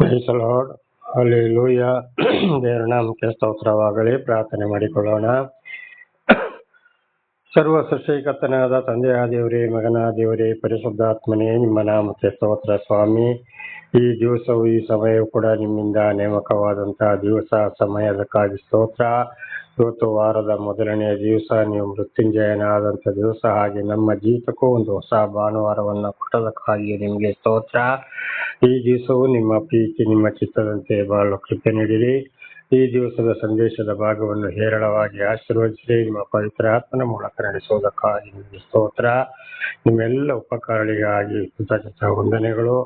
Price the lord. Hallelujah. ದೇವರ ನಾಮಕ್ಕೆ ಸ್ತೋತ್ರವಾಗಲಿ. ಪ್ರಾರ್ಥನೆ ಮಾಡಿಕೊಳ್ಳೋಣ. ಸರ್ವ ಸೃಷ್ಟಿಕರ್ತನಾದ ತಂದೆಯ ದೇವರೇ, ಮಗನ ದೇವರೇ, ಪರಿಶುದ್ಧಾತ್ಮನೇ, ನಿಮ್ಮ ನಾಮಕ್ಕೆ ಸ್ತೋತ್ರ ಸ್ವಾಮಿ. ಈ ದಿವಸವು ಈ ಸಮಯವು ಕೂಡ ನಿಮ್ಮಿಂದ ನೇಮಕವಾದಂತಹ ದಿವಸ, ಸಮಯದಕ್ಕಾಗಿ ಸ್ತೋತ್ರ. ಇವತ್ತು ವಾರದ ಮೊದಲನೆಯ ದಿವಸ, ನೀವು ಮೃತ್ಯುಂಜಯನಾದಂಥ ದಿವಸ, ಹಾಗೆ ನಮ್ಮ ಜೀವಿತಕ್ಕೂ ಒಂದು ಹೊಸ ಭಾನುವಾರವನ್ನು ಕೊಟ್ಟದಕ್ಕಾಗಿ ನಿಮಗೆ ಸ್ತೋತ್ರ. ಈ ದಿವಸವು ನಿಮ್ಮ ಪ್ರೀತಿ, ನಿಮ್ಮ ಚಿತ್ತದಂತೆ ಬಾಳಲು ಕೃಪೆ ನೀಡಿರಿ. ಈ ದಿವಸದ ಸಂದೇಶದ ಭಾಗವನ್ನು ಹೇರಳವಾಗಿ ಆಶೀರ್ವದಿಸಿ ನಿಮ್ಮ ಪವಿತ್ರ ಆತ್ಮನ ಮೂಲಕ ನಡೆಸುವುದಕ್ಕಾಗಿ ನಿಮಗೆ ಸ್ತೋತ್ರ. ನಿಮ್ಮೆಲ್ಲ ಉಪಕಾರಗಳಿಗಾಗಿ ಕೃತಜ್ಞತಾ ವಂದನೆಗಳು.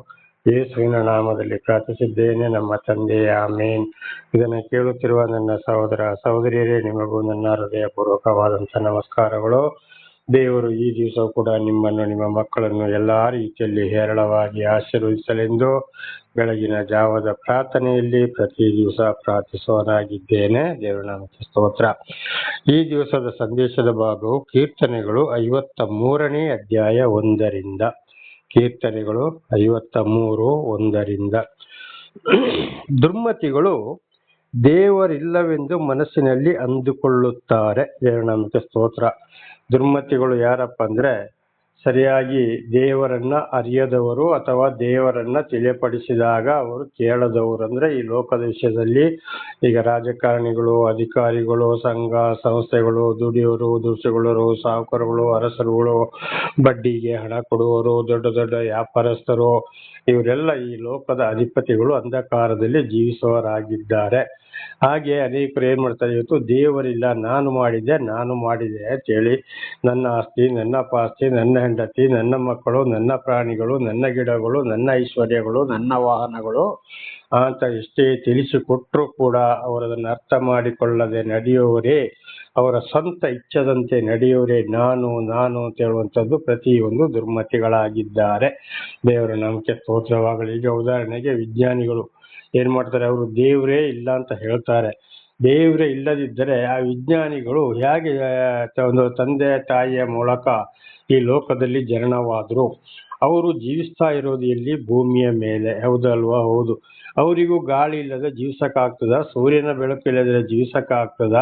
ಯೇಸುವಿನ ನಾಮದಲ್ಲಿ ಪ್ರಾರ್ಥಿಸಿದ್ದೇನೆ, ನಮ್ಮ ತಂದೆಯ ಆಮೇನ್. ಇದನ್ನು ಕೇಳುತ್ತಿರುವ ನನ್ನ ಸಹೋದರ ಸಹೋದರಿಯರೇ, ನಿಮಗೂ ನನ್ನ ಹೃದಯಪೂರ್ವಕವಾದಂಥ ನಮಸ್ಕಾರಗಳು. ದೇವರು ಈ ದಿವಸ ಕೂಡ ನಿಮ್ಮನ್ನು, ನಿಮ್ಮ ಮಕ್ಕಳನ್ನು ಎಲ್ಲಾ ರೀತಿಯಲ್ಲಿ ಹೇರಳವಾಗಿ ಆಶೀರ್ವದಿಸಲೆಂದು ಬೆಳಗಿನ ಜಾವದ ಪ್ರಾರ್ಥನೆಯಲ್ಲಿ ಪ್ರತಿ ದಿವಸ ಪ್ರಾರ್ಥಿಸುವನಾಗಿದ್ದೇನೆ. ದೇವರ ನಾಮಕ್ಕೆ ಸ್ತೋತ್ರ. ಈ ದಿವಸದ ಸಂದೇಶದ ಭಾಗವು ಕೀರ್ತನೆಗಳು 53ನೇ ಅಧ್ಯಾಯ 1ರಿಂದ. ಕೀರ್ತನೆಗಳು 53:1. ದುರ್ಮತಿಗಳು ದೇವರಿಲ್ಲವೆಂದು ಮನಸ್ಸಿನಲ್ಲಿ ಅಂದುಕೊಳ್ಳುತ್ತಾರೆ. ದೇವರ ನಾಮಕ್ಕೆ ಸ್ತೋತ್ರ. ದುರ್ಮತಿಗಳು ಯಾರಪ್ಪ ಅಂದ್ರೆ, ಸರಿಯಾಗಿ ದೇವರನ್ನ ಅರಿಯದವರು ಅಥವಾ ದೇವರನ್ನ ತಿಳಿಯಪಡಿಸಿದಾಗ ಅವರು ಕೇಳದವರು. ಅಂದ್ರೆ ಈ ಲೋಕದ ವಿಷಯದಲ್ಲಿ ಈಗ ರಾಜಕಾರಣಿಗಳು, ಅಧಿಕಾರಿಗಳು, ಸಂಘ ಸಂಸ್ಥೆಗಳು, ದುಡಿಯೋರು, ದುಡಿಸಿಕೊಳ್ಳೋರು, ಸಾಹುಕಾರಗಳು, ಅರಸರುಗಳು, ಬಡ್ಡಿಗೆ ಹಣ ಕೊಡುವವರು, ದೊಡ್ಡ ದೊಡ್ಡ ವ್ಯಾಪಾರಸ್ಥರು, ಇವರೆಲ್ಲ ಈ ಲೋಕದ ಅಧಿಪತಿಗಳು ಅಂಧಕಾರದಲ್ಲಿ ಜೀವಿಸುವವರಾಗಿದ್ದಾರೆ. ಹಾಗೆ ಅನೇಕರು ಏನ್ ಮಾಡ್ತಾರೆ, ಇವತ್ತು ದೇವರಿಲ್ಲ, ನಾನು ಮಾಡಿದೆ ಅಂತ ಹೇಳಿ ನನ್ನ ಆಸ್ತಿ, ನನ್ನ ಪಾಸ್ತಿ, ನನ್ನ ಹೆಂಡತಿ, ನನ್ನ ಮಕ್ಕಳು, ನನ್ನ ಪ್ರಾಣಿಗಳು, ನನ್ನ ಗಿಡಗಳು, ನನ್ನ ಐಶ್ವರ್ಯಗಳು, ನನ್ನ ವಾಹನಗಳು ಅಂತ ಎಷ್ಟೇ ತಿಳಿಸಿಕೊಟ್ರು ಕೂಡ ಅವರದನ್ನು ಅರ್ಥ ಮಾಡಿಕೊಳ್ಳದೆ ನಡೆಯುವವರೇ, ಅವರ ಸ್ವಂತ ಇಚ್ಛದಂತೆ ನಡೆಯುವವರೇ ನಾನು ಅಂತ ಹೇಳುವಂಥದ್ದು ಪ್ರತಿಯೊಂದು ದುರ್ಮತಿಗಳಾಗಿದ್ದಾರೆ. ದೇವರ ನಾಮಕ್ಕೆ ಸ್ತೋತ್ರವಾಗಲಿ. ಈಗ ಉದಾಹರಣೆಗೆ ವಿಜ್ಞಾನಿಗಳು ಏನ್ ಮಾಡ್ತಾರೆ, ಅವರು ದೇವರೇ ಇಲ್ಲ ಅಂತ ಹೇಳ್ತಾರೆ. ದೇವರೇ ಇಲ್ಲದಿದ್ದರೆ ಆ ವಿಜ್ಞಾನಿಗಳು ಹೇಗೆ ಒಂದು ತಂದೆ ತಾಯಿಯ ಮೂಲಕ ಈ ಲೋಕದಲ್ಲಿ ಜನನವಾದ್ರು? ಅವರು ಜೀವಿಸ್ತಾ ಇರೋದು ಎಲ್ಲಿ? ಭೂಮಿಯ ಮೇಲೆ, ಹೌದಲ್ವಾ? ಹೌದು. ಅವರಿಗೂ ಗಾಳಿ ಇಲ್ಲದೆ ಜೀವಿಸಕ್ಕಾಗ್ತದ? ಸೂರ್ಯನ ಬೆಳಕು ಇಲ್ಲದ್ರೆ ಜೀವಿಸಕ್ಕಾಗ್ತದ?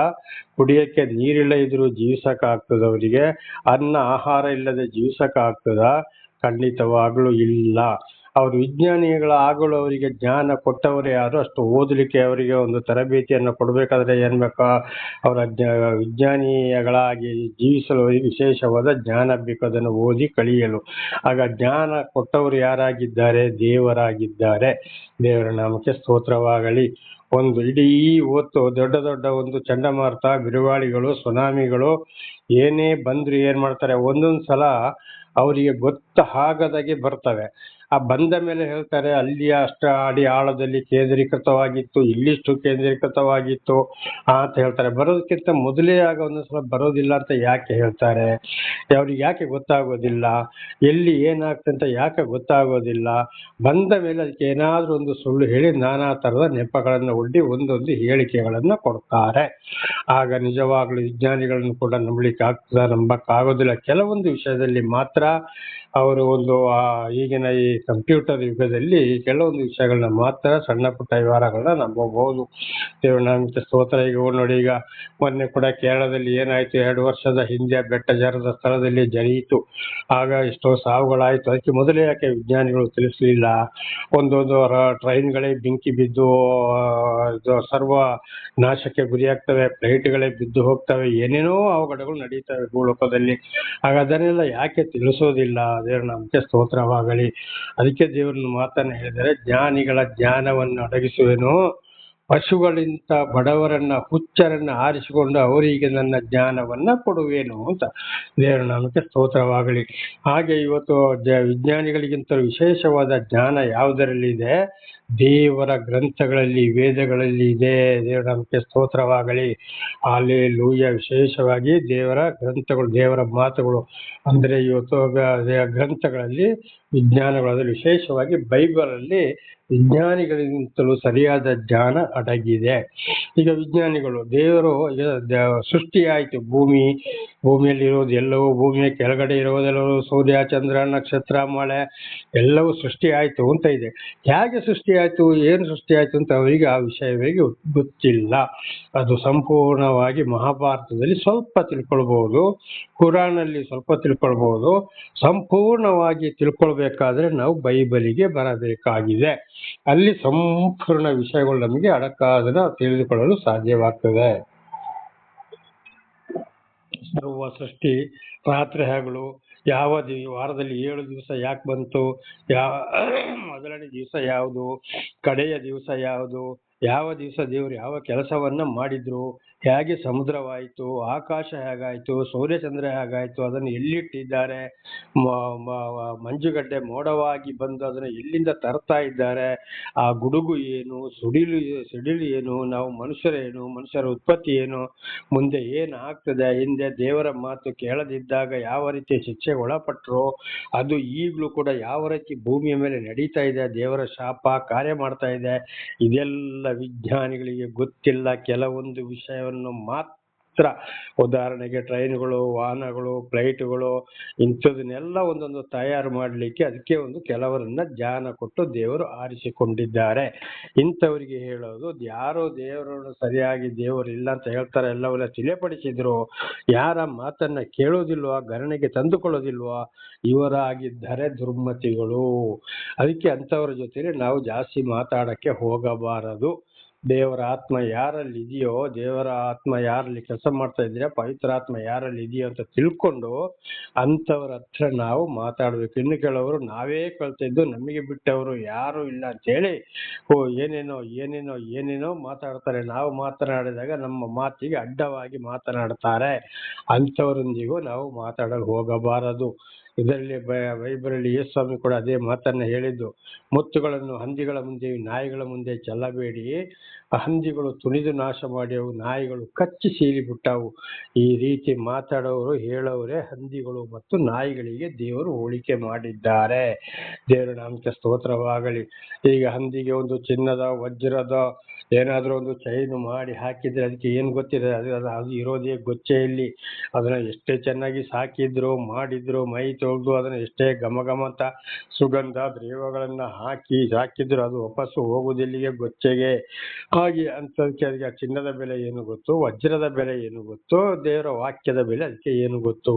ಕುಡಿಯಕ್ಕೆ ನೀರಿಲ್ಲ ಇದ್ರೂ ಜೀವಿಸಕ್ಕಾಗ್ತದ? ಅವರಿಗೆ ಅನ್ನ ಆಹಾರ ಇಲ್ಲದೆ ಜೀವಿಸಕ್ಕಾಗ್ತದ? ಖಂಡಿತವಾಗ್ಲೂ ಇಲ್ಲ. ಅವರು ವಿಜ್ಞಾನಿಗಳಾಗಲು ಅವರಿಗೆ ಜ್ಞಾನ ಕೊಟ್ಟವರೇ ಯಾರು? ಅಷ್ಟು ಓದಲಿಕ್ಕೆ ಅವರಿಗೆ ಒಂದು ತರಬೇತಿಯನ್ನು ಕೊಡಬೇಕಾದ್ರೆ ಏನ್ ಬೇಕಾ? ಅವರ ವಿಜ್ಞಾನಿಗಳಾಗಿ ಜೀವಿಸಲು ಅವರಿಗೆ ವಿಶೇಷವಾದ ಜ್ಞಾನ ಬೇಕು, ಅದನ್ನು ಓದಿ ಕಲಿಯಲು. ಆಗ ಜ್ಞಾನ ಕೊಟ್ಟವರು ಯಾರಾಗಿದ್ದಾರೆ? ದೇವರಾಗಿದ್ದಾರೆ. ದೇವರ ನಾಮಕ್ಕೆ ಸ್ತೋತ್ರವಾಗಲಿ. ಒಂದು ಇಡೀ ಹೊತ್ತು ದೊಡ್ಡ ದೊಡ್ಡ ಒಂದು ಚಂಡಮಾರುತ, ಬಿರುಗಾಳಿಗಳು, ಸುನಾಮಿಗಳು ಏನೇ ಬಂದ್ರು ಏನ್ ಮಾಡ್ತಾರೆ, ಒಂದೊಂದ್ ಸಲ ಅವರಿಗೆ ಗೊತ್ತಾಗದಾಗೆ ಬರ್ತವೆ. ಆ ಬಂದ ಮೇಲೆ ಹೇಳ್ತಾರೆ, ಅಲ್ಲಿ ಅಷ್ಟು ಅಡಿ ಆಳದಲ್ಲಿ ಕೇಂದ್ರೀಕೃತವಾಗಿತ್ತು, ಇಲ್ಲಿಷ್ಟು ಕೇಂದ್ರೀಕೃತವಾಗಿತ್ತು ಅಂತ ಹೇಳ್ತಾರೆ. ಬರೋದಕ್ಕಿಂತ ಮೊದಲೇ ಆಗ ಒಂದೊಂದ್ಸಲ ಬರೋದಿಲ್ಲ ಅಂತ ಯಾಕೆ ಹೇಳ್ತಾರೆ? ಅವ್ರಿಗೆ ಯಾಕೆ ಗೊತ್ತಾಗೋದಿಲ್ಲ? ಎಲ್ಲಿ ಏನಾಗ್ತದೆ ಅಂತ ಯಾಕೆ ಗೊತ್ತಾಗೋದಿಲ್ಲ? ಬಂದ ಮೇಲೆ ಅದಕ್ಕೆ ಏನಾದ್ರೂ ಒಂದು ಸುಳ್ಳು ಹೇಳಿ ನಾನಾ ತರದ ನೆಪಗಳನ್ನು ಒಡ್ಡಿ ಒಂದೊಂದು ಹೇಳಿಕೆಗಳನ್ನ ಕೊಡ್ತಾರೆ. ಆಗ ನಿಜವಾಗ್ಲೂ ವಿಜ್ಞಾನಿಗಳನ್ನು ಕೂಡ ನಂಬಕ್ಕಾಗೋದಿಲ್ಲ. ಕೆಲವೊಂದು ವಿಷಯದಲ್ಲಿ ಮಾತ್ರ ಅವರು ಒಂದು ಈಗಿನ ಈ ಕಂಪ್ಯೂಟರ್ ಯುಗದಲ್ಲಿ ಕೆಲವೊಂದು ವಿಷಯಗಳನ್ನ ಮಾತ್ರ, ಸಣ್ಣ ಪುಟ್ಟ ವ್ಯವಹಾರಗಳನ್ನ ನಂಬಬಹುದು. ದೇವರ ನಾಮಕ್ಕೆ ಸ್ತೋತ್ರ. ಈಗ ನೋಡಿ, ಈಗ ಮೊನ್ನೆ ಕೂಡ ಕೇರಳದಲ್ಲಿ ಏನಾಯ್ತು, 2 ವರ್ಷದ ಹಿಂದೆ ಬೆಟ್ಟ ಜರದ ಸ್ಥಳದಲ್ಲಿ ಜರಿಯಿತು. ಆಗ ಎಷ್ಟೋ ಸಾವುಗಳಾಯ್ತು. ಅದಕ್ಕೆ ಮೊದಲೇ ಯಾಕೆ ವಿಜ್ಞಾನಿಗಳು ತಿಳಿಸಲಿಲ್ಲ? ಒಂದೊಂದು ಟ್ರೈನ್ಗಳೇ ಬೆಂಕಿ ಬಿದ್ದು ಸರ್ವ ನಾಶಕ್ಕೆ ಗುರಿಯಾಗ್ತವೆ, ಫ್ಲೈಟ್ಗಳೇ ಬಿದ್ದು ಹೋಗ್ತವೆ, ಏನೇನೋ ಅವಘಡಗಳು ನಡೀತವೆ ಭೂಲೋಕದಲ್ಲಿ. ಆಗ ಅದನ್ನೆಲ್ಲ ಯಾಕೆ ತಿಳಿಸೋದಿಲ್ಲ? ದೇವರ ನಾಮಕ್ಕೆ ಸ್ತೋತ್ರವಾಗಲಿ. ಅದಕ್ಕೆ ದೇವರನ್ನು ಮಾತನ್ನ ಹೇಳಿದರೆ, ಜ್ಞಾನಿಗಳ ಜ್ಞಾನವನ್ನು ಅಡಗಿಸುವೆನು, ಪಶುಗಳಿಂದ ಬಡವರನ್ನ ಹುಚ್ಚರನ್ನ ಆರಿಸಿಕೊಂಡು ಅವರಿಗೆ ನನ್ನ ಜ್ಞಾನವನ್ನ ಕೊಡುವೇನು ಅಂತ. ದೇವರ ನಾಮಕ್ಕೆ ಸ್ತೋತ್ರವಾಗಲಿ. ಹಾಗೆ ಇವತ್ತು ವಿಜ್ಞಾನಿಗಳಿಗಿಂತ ವಿಶೇಷವಾದ ಜ್ಞಾನ ಯಾವುದರಲ್ಲಿ ಇದೆ? ದೇವರ ಗ್ರಂಥಗಳಲ್ಲಿ, ವೇದಗಳಲ್ಲಿ ಇದೆ. ದೇವರ ನಾಮಕ್ಕೆ ಸ್ತೋತ್ರವಾಗಲಿ. ಹಲ್ಲೆಲೂಯಾ. ವಿಶೇಷವಾಗಿ ದೇವರ ಗ್ರಂಥಗಳು, ದೇವರ ಮಾತುಗಳು ಅಂದ್ರೆ ಇವತ್ತು ಗ್ರಂಥಗಳಲ್ಲಿ ವಿಜ್ಞಾನಗಳಲ್ಲಿ ವಿಶೇಷವಾಗಿ ಬೈಬಲಲ್ಲಿ ವಿಜ್ಞಾನಿಗಳಿಗಿಂತಲೂ ಸರಿಯಾದ ಜ್ಞಾನ ಅಡಗಿದೆ. ಈಗ ವಿಜ್ಞಾನಿಗಳು ದೇವರು ಸೃಷ್ಟಿಯಾಯಿತು, ಭೂಮಿಯಲ್ಲಿರೋದು ಎಲ್ಲವೂ, ಭೂಮಿಯ ಕೆಳಗಡೆ ಇರೋದೆಲ್ಲವೂ, ಸೂರ್ಯ ಚಂದ್ರ ನಕ್ಷತ್ರ ಮಳೆ ಎಲ್ಲವೂ ಸೃಷ್ಟಿ ಆಯಿತು ಅಂತ ಇದೆ. ಹೇಗೆ ಸೃಷ್ಟಿಯಾಯಿತು, ಏನು ಸೃಷ್ಟಿಯಾಯಿತು ಅಂತ ಅವರಿಗೆ ಆ ವಿಷಯವರಿಗೆ ಗೊತ್ತಿಲ್ಲ. ಅದು ಸಂಪೂರ್ಣವಾಗಿ ಮಹಾಭಾರತದಲ್ಲಿ ಸ್ವಲ್ಪ ತಿಳ್ಕೊಳ್ಬಹುದು, ಕುರಾನಲ್ಲಿ ಸ್ವಲ್ಪ ತಿಳ್ಕೊಳ್ಬಹುದು. ಸಂಪೂರ್ಣವಾಗಿ ತಿಳ್ಕೊಳ್ಬೇಕಾದ್ರೆ ನಾವು ಬೈಬಲಿಗೆ ಬರಬೇಕಾಗಿದೆ. ಅಲ್ಲಿ ಸಂಪೂರ್ಣ ವಿಷಯಗಳು ನಮಗೆ ಅಡಕಾದನ್ನ ತಿಳಿದುಕೊಳ್ಳಲು ಸಾಧ್ಯವಾಗ್ತದೆ. ಸರ್ವ ಸೃಷ್ಟಿ, ರಾತ್ರಿ ಹಗಲು, ಯಾವ ವಾರದಲ್ಲಿ 7 ದಿವಸ ಯಾಕೆ ಬಂತು, ಮೊದಲನೇ ದಿವಸ ಯಾವುದು, ಕಡೆಯ ದಿವಸ ಯಾವುದು, ಯಾವ ದಿವಸ ದೇವರು ಯಾವ ಕೆಲಸವನ್ನ ಮಾಡಿದ್ರು, ಹೇಗೆ ಸಮುದ್ರವಾಯಿತು, ಆಕಾಶ ಹೇಗಾಯಿತು, ಸೂರ್ಯಚಂದ್ರ ಹೇಗಾಯಿತು, ಅದನ್ನು ಎಲ್ಲಿಟ್ಟಿದ್ದಾರೆ, ಮಂಜುಗಡ್ಡೆ ಮೋಡವಾಗಿ ಬಂದು ಅದನ್ನು ಎಲ್ಲಿಂದ ತರ್ತಾ ಇದ್ದಾರೆ, ಆ ಗುಡುಗು ಏನು, ಸಿಡಿಲು ಏನು, ನಾವು ಮನುಷ್ಯರೇನು, ಮನುಷ್ಯರ ಉತ್ಪತ್ತಿ ಏನು, ಮುಂದೆ ಏನು ಆಗ್ತದೆ, ಹಿಂದೆ ದೇವರ ಮಾತು ಕೇಳದಿದ್ದಾಗ ಯಾವ ರೀತಿ ಶಿಕ್ಷೆಗೆ ಒಳಪಟ್ಟರು, ಅದು ಈಗಲೂ ಕೂಡ ಯಾವ ರೀತಿ ಭೂಮಿಯ ಮೇಲೆ ನಡೀತಾ ಇದೆ, ದೇವರ ಶಾಪ ಕಾರ್ಯ ಮಾಡ್ತಾ ಇದೆ, ಇದೆಲ್ಲ ವಿಜ್ಞಾನಿಗಳಿಗೆ ಗೊತ್ತಿಲ್ಲ. ಕೆಲವೊಂದು ವಿಷಯವನ್ನು ಮಾತ್ರ, ಉದಾಹರಣೆಗೆ ಟ್ರೈನ್ಗಳು, ವಾಹನಗಳು, ಫ್ಲೈಟ್ಗಳು, ಇಂಥದನ್ನೆಲ್ಲ ಒಂದೊಂದು ತಯಾರು ಮಾಡಲಿಕ್ಕೆ ಅದಕ್ಕೆ ಒಂದು ಕೆಲವರನ್ನ ಜ್ಞಾನ ಕೊಟ್ಟು ದೇವರು ಆರಿಸಿಕೊಂಡಿದ್ದಾರೆ. ಇಂಥವರಿಗೆ ಹೇಳೋದು, ಯಾರೋ ದೇವರನ್ನು ಸರಿಯಾಗಿ ದೇವರು ಇಲ್ಲ ಅಂತ ಹೇಳ್ತಾರೆ, ಎಲ್ಲವನ್ನ ತಿಳಿಪಡಿಸಿದ್ರು, ಯಾರ ಮಾತನ್ನ ಕೇಳೋದಿಲ್ವಾ, ಗಣನೆಗೆ ತಂದುಕೊಳ್ಳೋದಿಲ್ವಾ, ಇವರಾಗಿದ್ದಾರೆ ದುರ್ಮತಿಗಳು. ಅದಕ್ಕೆ ಅಂಥವ್ರ ಜೊತೆಲಿ ನಾವು ಜಾಸ್ತಿ ಮಾತಾಡಕ್ಕೆ ಹೋಗಬಾರದು. ದೇವರ ಆತ್ಮ ಯಾರಲ್ಲಿ ಇದೆಯೋ, ದೇವರ ಆತ್ಮ ಯಾರಲ್ಲಿ ಕೆಲಸ ಮಾಡ್ತಾ ಇದ್ರೆ, ಪವಿತ್ರ ಆತ್ಮ ಯಾರಲ್ಲಿ ಇದೆಯೋ ಅಂತ ತಿಳ್ಕೊಂಡು ಅಂಥವ್ರ ಹತ್ರ ನಾವು ಮಾತಾಡ್ಬೇಕು. ಇನ್ನು ಕೆಲವರು ನಾವೇ ಕಲ್ತಿದ್ದು ನಮಗೆ ಬಿಟ್ಟವರು ಯಾರು ಇಲ್ಲ ಅಂತೇಳಿ ಏನೇನೋ ಮಾತಾಡ್ತಾರೆ. ನಾವು ಮಾತನಾಡಿದಾಗ ನಮ್ಮ ಮಾತಿಗೆ ಅಡ್ಡವಾಗಿ ಮಾತನಾಡ್ತಾರೆ. ಅಂಥವರೊಂದಿಗೂ ನಾವು ಮಾತಾಡಲು ಹೋಗಬಾರದು. ಇದರಲ್ಲಿ ಬೈಬಲಲ್ಲಿ ಯೇಸುಸ್ವಾಮಿ ಕೂಡ ಅದೇ ಮಾತನ್ನ ಹೇಳಿದ್ದು, ಮುತ್ತುಗಳನ್ನು ಹಂದಿಗಳ ಮುಂದೆ, ನಾಯಿಗಳ ಮುಂದೆ ಚೆಲ್ಲಬೇಡಿ, ಹಂದಿಗಳು ತುಳಿದು ನಾಶ ಮಾಡ್ಯವು, ನಾಯಿಗಳು ಕಚ್ಚಿ ಸೀಳಿಬಿಟ್ಟವು. ಈ ರೀತಿ ಮಾತಾಡೋರು ಹೇಳೋರೇ ಹಂದಿಗಳು ಮತ್ತು ನಾಯಿಗಳಿಗೆ ದೇವರು ಹೋಲಿಕೆ ಮಾಡಿದ್ದಾರೆ. ದೇವರ ನಾಮಕ್ಕೆ ಸ್ತೋತ್ರವಾಗಲಿ. ಈಗ ಹಂದಿಗೆ ಒಂದು ಚಿನ್ನದ ವಜ್ರದ ಏನಾದ್ರೂ ಒಂದು ಚೈನು ಮಾಡಿ ಹಾಕಿದ್ರೆ ಅದಕ್ಕೆ ಏನು ಗೊತ್ತಿದೆ, ಅದು ಇರೋದೇ ಗೊಚ್ಚೆಯಲ್ಲಿ. ಅದನ್ನ ಎಷ್ಟೇ ಚೆನ್ನಾಗಿ ಸಾಕಿದ್ರು ಮಾಡಿದ್ರು, ಮೈ ತೊಳೆದು ಅದನ್ನ ಎಷ್ಟೇ ಘಮಘಮಂತ ಸುಗಂಧ ದ್ರವ್ಯಗಳನ್ನ ಹಾಕಿ ಸಾಕಿದ್ರು ಅದು ವಾಪಸ್ಸು ಹೋಗುವುದಿಲ್ಲಿಗೆ ಗೊಚ್ಚೆಗೆ. ಹಾಗೆ ಅಂತದಕ್ಕೆ ಅದಕ್ಕೆ ಚಿನ್ನದ ಬೆಲೆ ಏನು ಗೊತ್ತು, ವಜ್ರದ ಬೆಲೆ ಏನು ಗೊತ್ತು, ದೇವರ ವಾಕ್ಯದ ಬೆಲೆ ಅದಕ್ಕೆ ಏನು ಗೊತ್ತು.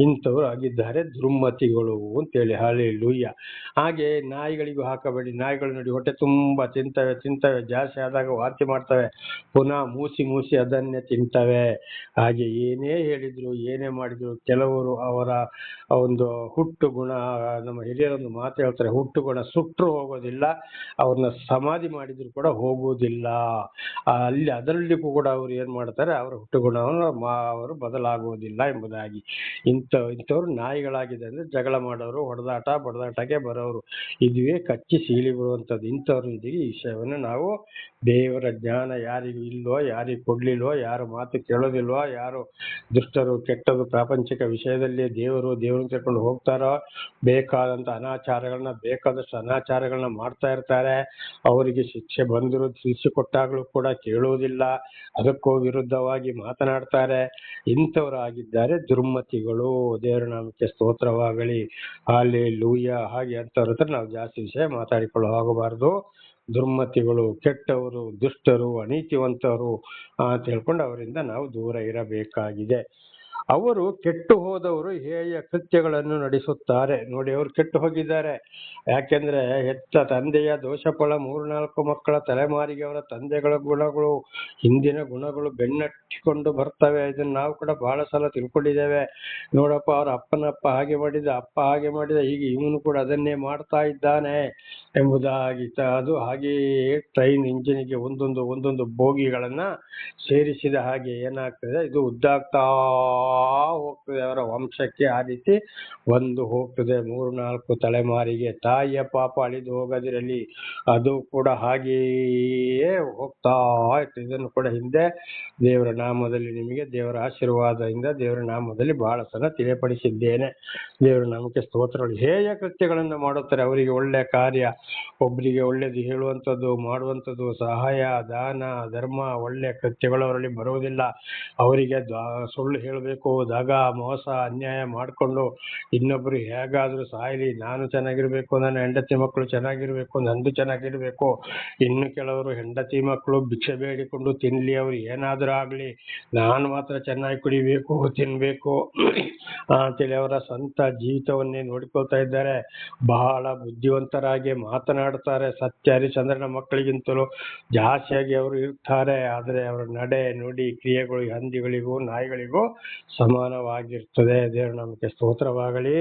ಇಂಥವ್ರು ಆಗಿದ್ದಾರೆ ದುರ್ಮತಿಗಳು ಅಂತೇಳಿ. ಹಲ್ಲೆಲೂಯಾ. ಹಾಗೆ ನಾಯಿಗಳಿಗೂ ಹಾಕಬೇಡಿ. ನಾಯಿಗಳು ನೋಡಿ ಹೊಟ್ಟೆ ತುಂಬಾ ತಿಂತವೆ, ಜಾಸ್ತಿ ಆದಾಗ ವಾಂತಿ ಮಾಡ್ತವೆ, ಪುನಃ ಮೂಸಿ ಅದನ್ನೇ ತಿಂತವೆ. ಹಾಗೆ ಏನೇ ಹೇಳಿದ್ರು ಏನೇ ಮಾಡಿದ್ರು ಕೆಲವರು ಅವರ ಒಂದು ಹುಟ್ಟು ಗುಣ, ನಮ್ಮ ಹಿರಿಯರೊಂದು ಮಾತು ಹೇಳ್ತಾರೆ, ಹುಟ್ಟು ಗುಣ ಸುಟ್ಟರು ಹೋಗೋದಿಲ್ಲ, ಅವ್ರನ್ನ ಸಮಾಧಿ ಮಾಡಿದ್ರು ಕೂಡ ಹೋಗುವುದಿಲ್ಲ. ಅದರಲ್ಲಿ ಕೂಡ ಅವರು ಏನ್ ಮಾಡ್ತಾರೆ, ಅವರ ಹುಟ್ಟು ಗುಣವನ್ನು ಅವರು ಬದಲಾಗುವುದಿಲ್ಲ ಎಂಬುದಾಗಿ. ಇಂಥವ್ರು ನಾಯಿಗಳಾಗಿದೆ ಅಂದ್ರೆ ಜಗಳ ಮಾಡೋರು, ಬಡದಾಟಕ್ಕೆ ಬರೋರು, ಇದುವೇ ಕಚ್ಚಿ ಸೀಳಿ ಬಿಡುವಂಥದ್ದು. ಇಂಥವ್ರ ಈ ವಿಷಯವನ್ನು ನಾವು ದೇವರ ಜ್ಞಾನ ಯಾರಿಗೂ ಇಲ್ವೋ, ಯಾರಿಗೆ ಕೊಡ್ಲಿಲ್ವೋ, ಯಾರು ಮಾತು ಕೇಳೋದಿಲ್ವೋ, ಯಾರು ದುಷ್ಟರು ಕೆಟ್ಟದು ಪ್ರಾಪಂಚಿಕ ವಿಷಯದಲ್ಲಿ ದೇವರನ್ನು ತಿಳ್ಕೊಂಡು ಹೋಗ್ತಾರೋ, ಬೇಕಾದಷ್ಟು ಅನಾಚಾರಗಳನ್ನ ಮಾಡ್ತಾ ಇರ್ತಾರೆ, ಅವರಿಗೆ ಶಿಕ್ಷೆ ಬಂದರೂ ತಿಳಿಸಿಕೊಟ್ಟಾಗ್ಲೂ ಕೂಡ ಕೇಳುವುದಿಲ್ಲ, ಅದಕ್ಕೂ ವಿರುದ್ಧವಾಗಿ ಮಾತನಾಡ್ತಾರೆ. ಇಂಥವರಾಗಿದ್ದಾರೆ ದುರ್ಮತಿಗಳು. ದೇವರ ನಾಮಕ್ಕೆ ಸ್ತೋತ್ರವಾಗಲಿ. ಹಲ್ಲೆಲೂಯಾ. ಹಾಗೆ ಅಂಥವ್ರ ಹತ್ರ ನಾವು ಜಾಸ್ತಿ ವಿಷಯ ಮಾತಾಡಿಕೊಳ್ಳೋ ಹೋಗಬಾರದು. ದುರ್ಮತಿಗಳು, ಕೆಟ್ಟವರು, ದುಷ್ಟರು, ಅನೀತಿವಂತರು ಅಂತ ಹೇಳ್ಕೊಂಡು ಅವರಿಂದ ನಾವು ದೂರ ಇರಬೇಕಾಗಿದೆ. ಅವರು ಕೆಟ್ಟು ಹೋದವರು ಹೇಯ ಕೃತ್ಯಗಳನ್ನು ನಡೆಸುತ್ತಾರೆ. ನೋಡಿ, ಅವರು ಕೆಟ್ಟು ಹೋಗಿದ್ದಾರೆ. ಯಾಕೆಂದ್ರೆ ಹೆತ್ತ ತಂದೆಯ ದೋಷಫಲ 3-4 ಮಕ್ಕಳ ತಲೆಮಾರಿಗೆ ಅವರ ತಂದೆಗಳ ಗುಣಗಳು, ಹಿಂದಿನ ಗುಣಗಳು ಬೆನ್ನಟ್ಟಿಕೊಂಡು ಬರ್ತವೆ. ಇದನ್ನ ನಾವು ಕೂಡ ಬಹಳ ಸಲ ತಿಳ್ಕೊಂಡಿದ್ದೇವೆ. ನೋಡಪ್ಪ, ಅವ್ರ ಅಪ್ಪ ಹಾಗೆ ಮಾಡಿದ, ಈಗ ಇವನು ಕೂಡ ಅದನ್ನೇ ಮಾಡ್ತಾ ಇದ್ದಾನೆ ಎಂಬುದಾಗಿ. ಅದು ಹಾಗೆಯೇ ಟ್ರೈನ್ ಇಂಜಿನಿಗೆ ಒಂದೊಂದು ಬೋಗಿಗಳನ್ನ ಸೇರಿಸಿದ ಹಾಗೆ ಏನಾಗ್ತದೆ, ಇದು ಉದ್ದಾಗ್ತಾ ಹೋಗ್ತದೆ ಅವರ ವಂಶಕ್ಕೆ. ಆ ರೀತಿ ಒಂದು ಹೋಗ್ತದೆ 3-4 ತಲೆಮಾರಿಗೆ. ತಾಯಿಯ ಪಾಪ ಅಳಿದು ಹೋಗದಿರಲಿ, ಅದು ಕೂಡ ಹಾಗೆಯೇ ಹೋಗ್ತಾ ಇರ್ತದೆ. ಇದನ್ನು ಕೂಡ ಹಿಂದೆ ದೇವರ ನಾಮದಲ್ಲಿ ನಿಮಗೆ ದೇವರ ಆಶೀರ್ವಾದದಿಂದ ದೇವರ ನಾಮದಲ್ಲಿ ಬಹಳ ಸಲ ತಿಳಿಯಪಡಿಸಿದ್ದೇನೆ. ದೇವರ ನಾಮಕ್ಕೆ ಸ್ತೋತ್ರಗಳು. ಹೇಯ ಕೃತ್ಯಗಳನ್ನು ಮಾಡುತ್ತಾರೆ, ಅವರಿಗೆ ಒಳ್ಳೆ ಕಾರ್ಯ, ಒಬ್ಬರಿಗೆ ಒಳ್ಳೇದು ಹೇಳುವಂಥದ್ದು, ಮಾಡುವಂಥದ್ದು, ಸಹಾಯ, ದಾನ, ಧರ್ಮ, ಒಳ್ಳೆ ಕೃತ್ಯಗಳು ಅವರಲ್ಲಿ ಬರುವುದಿಲ್ಲ. ಅವರಿಗೆ ಸುಳ್ಳು ಹೇಳಬೇಕು, ದಗ, ಮೋಸ, ಅನ್ಯಾಯ ಮಾಡಿಕೊಂಡು ಇನ್ನೊಬ್ಬರು ಹೇಗಾದರೂ ಸಾಯಲಿ, ನಾನು ಚೆನ್ನಾಗಿರ್ಬೇಕು, ನನ್ನ ಹೆಂಡತಿ ಮಕ್ಕಳು ಚೆನ್ನಾಗಿರ್ಬೇಕು, ನಂದು ಚೆನ್ನಾಗಿರ್ಬೇಕು, ಇನ್ನು ಕೆಲವರು ಹೆಂಡತಿ ಮಕ್ಕಳು ಭಿಕ್ಷೆ ಬೇಡಿಕೊಂಡು ತಿನ್ಲಿ, ಅವ್ರು ಏನಾದರೂ ಆಗಲಿ, ನಾನು ಮಾತ್ರ ಚೆನ್ನಾಗಿ ಕುಡಿಬೇಕು, ತಿನ್ಬೇಕು ಅಂತೇಳಿ ಅವರ ಸ್ವಂತ ಜೀವಿತವನ್ನೇ ನೋಡಿಕೊಳ್ತಾ ಇದ್ದಾರೆ. ಬಹಳ ಬುದ್ಧಿವಂತರಾಗಿ ಮಾತನಾಡ್ತಾರೆ. ಸತ್ಯ ಹರಿಶ್ಚಂದ್ರನ ಮಕ್ಕಳಿಗಿಂತಲೂ ಜಾಸ್ತಿಯಾಗಿ ಅವರು ಇರ್ತಾರೆ. ಆದರೆ ಅವರ ನಡೆ, ನುಡಿ, ಕ್ರಿಯೆಗಳು ಹಂದಿಗಳಿಗೂ ನಾಯಿಗಳಿಗೂ ಸಮಾನವಾಗಿರ್ತದೆ. ದೇವರ ನಾಮಕ್ಕೆ ಸ್ತೋತ್ರವಾಗಲಿ.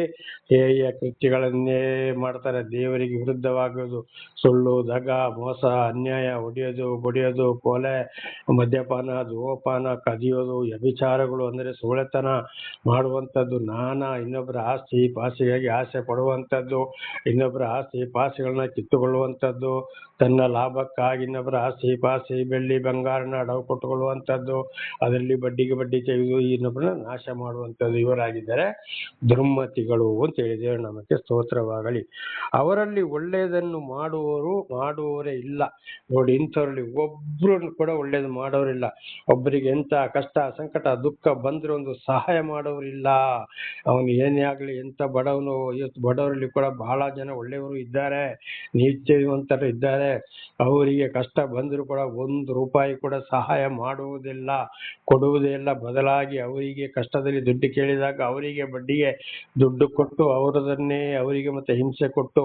ಹೇಯ ಕೃತ್ಯಗಳನ್ನೇ ಮಾಡ್ತಾರೆ, ದೇವರಿಗೆ ವಿರುದ್ಧವಾಗುವುದು, ಸುಳ್ಳು, ದಗ, ಮೋಸ, ಅನ್ಯಾಯ, ಹೊಡೆಯೋದು, ಬಡಿಯೋದು, ಕೊಲೆ, ಮದ್ಯಪಾನ, ಧೂಮಪಾನ, ಕದಿಯೋದು, ವ್ಯಭಿಚಾರಗಳು ಅಂದರೆ ಸೂಳೆತನ ಮಾಡುವಂಥದ್ದು, ಇನ್ನೊಬ್ಬರ ಆಸ್ತಿ ಪಾಸಿಗಾಗಿ ಆಸೆ ಪಡುವಂಥದ್ದು, ಇನ್ನೊಬ್ಬರ ಆಸ್ತಿ ಪಾಸಿಗಳನ್ನ ಕಿತ್ತುಕೊಳ್ಳುವಂಥದ್ದು, ತನ್ನ ಲಾಭಕ್ಕಾಗಿ ಇನ್ನೊಬ್ಬರ ಆಸ್ತಿ ಪಾಸಿ ಬೆಳ್ಳಿ ಬಂಗಾರನ ಅಡವು ಕೊಟ್ಟುಕೊಳ್ಳುವಂಥದ್ದು, ಅದರಲ್ಲಿ ಬಡ್ಡಿಗೆ ಬಡ್ಡಿ ತೆಗೆದು ಇನ್ನೊಬ್ಬರನ್ನ ನಾಶ ಮಾಡುವಂಥದ್ದು ಇವರಾಗಿದ್ದಾರೆ ದುರ್ಮತಿಗಳು ಅಂತ ಹೇಳಿದ್ದೇವೆ. ನಮಗೆ ಸ್ತೋತ್ರವಾಗಲಿ. ಅವರಲ್ಲಿ ಒಳ್ಳೆಯದನ್ನು ಮಾಡುವವರೇ ಇಲ್ಲ ನೋಡಿ. ಇಂಥವರಲ್ಲಿ ಒಬ್ರು ಕೂಡ ಒಳ್ಳೇದು ಮಾಡೋರಿಲ್ಲ. ಒಬ್ಬರಿಗೆ ಎಂತ ಕಷ್ಟ, ಸಂಕಟ, ದುಃಖ ಬಂದ್ರೆ ಒಂದು ಸಹಾಯ ಮಾಡೋರಿಲ್ಲ. ಅವನು ಏನೇ ಆಗಲಿ, ಎಂತ ಬಡವನು, ಇವತ್ತು ಬಡವರಲ್ಲಿ ಕೂಡ ಬಹಳ ಜನ ಒಳ್ಳೆಯವರು ಇದ್ದಾರೆ, ನೀತಿವಂತರು ಇದ್ದಾರೆ. ಅವರಿಗೆ ಕಷ್ಟ ಬಂದರೂ ಕೂಡ 1 ರೂಪಾಯಿ ಕೂಡ ಸಹಾಯ ಮಾಡುವುದಿಲ್ಲ, ಕೊಡುವುದೇ ಇಲ್ಲ. ಬದಲಾಗಿ ಅವರಿಗೆ ಕಷ್ಟದಲ್ಲಿ ದುಡ್ಡು ಕೇಳಿದಾಗ ಅವರಿಗೆ ಬಡ್ಡಿಗೆ ದುಡ್ಡು ಕೊಟ್ಟು ಅವರಿಗೆ ಮತ್ತೆ ಹಿಂಸೆ ಕೊಟ್ಟು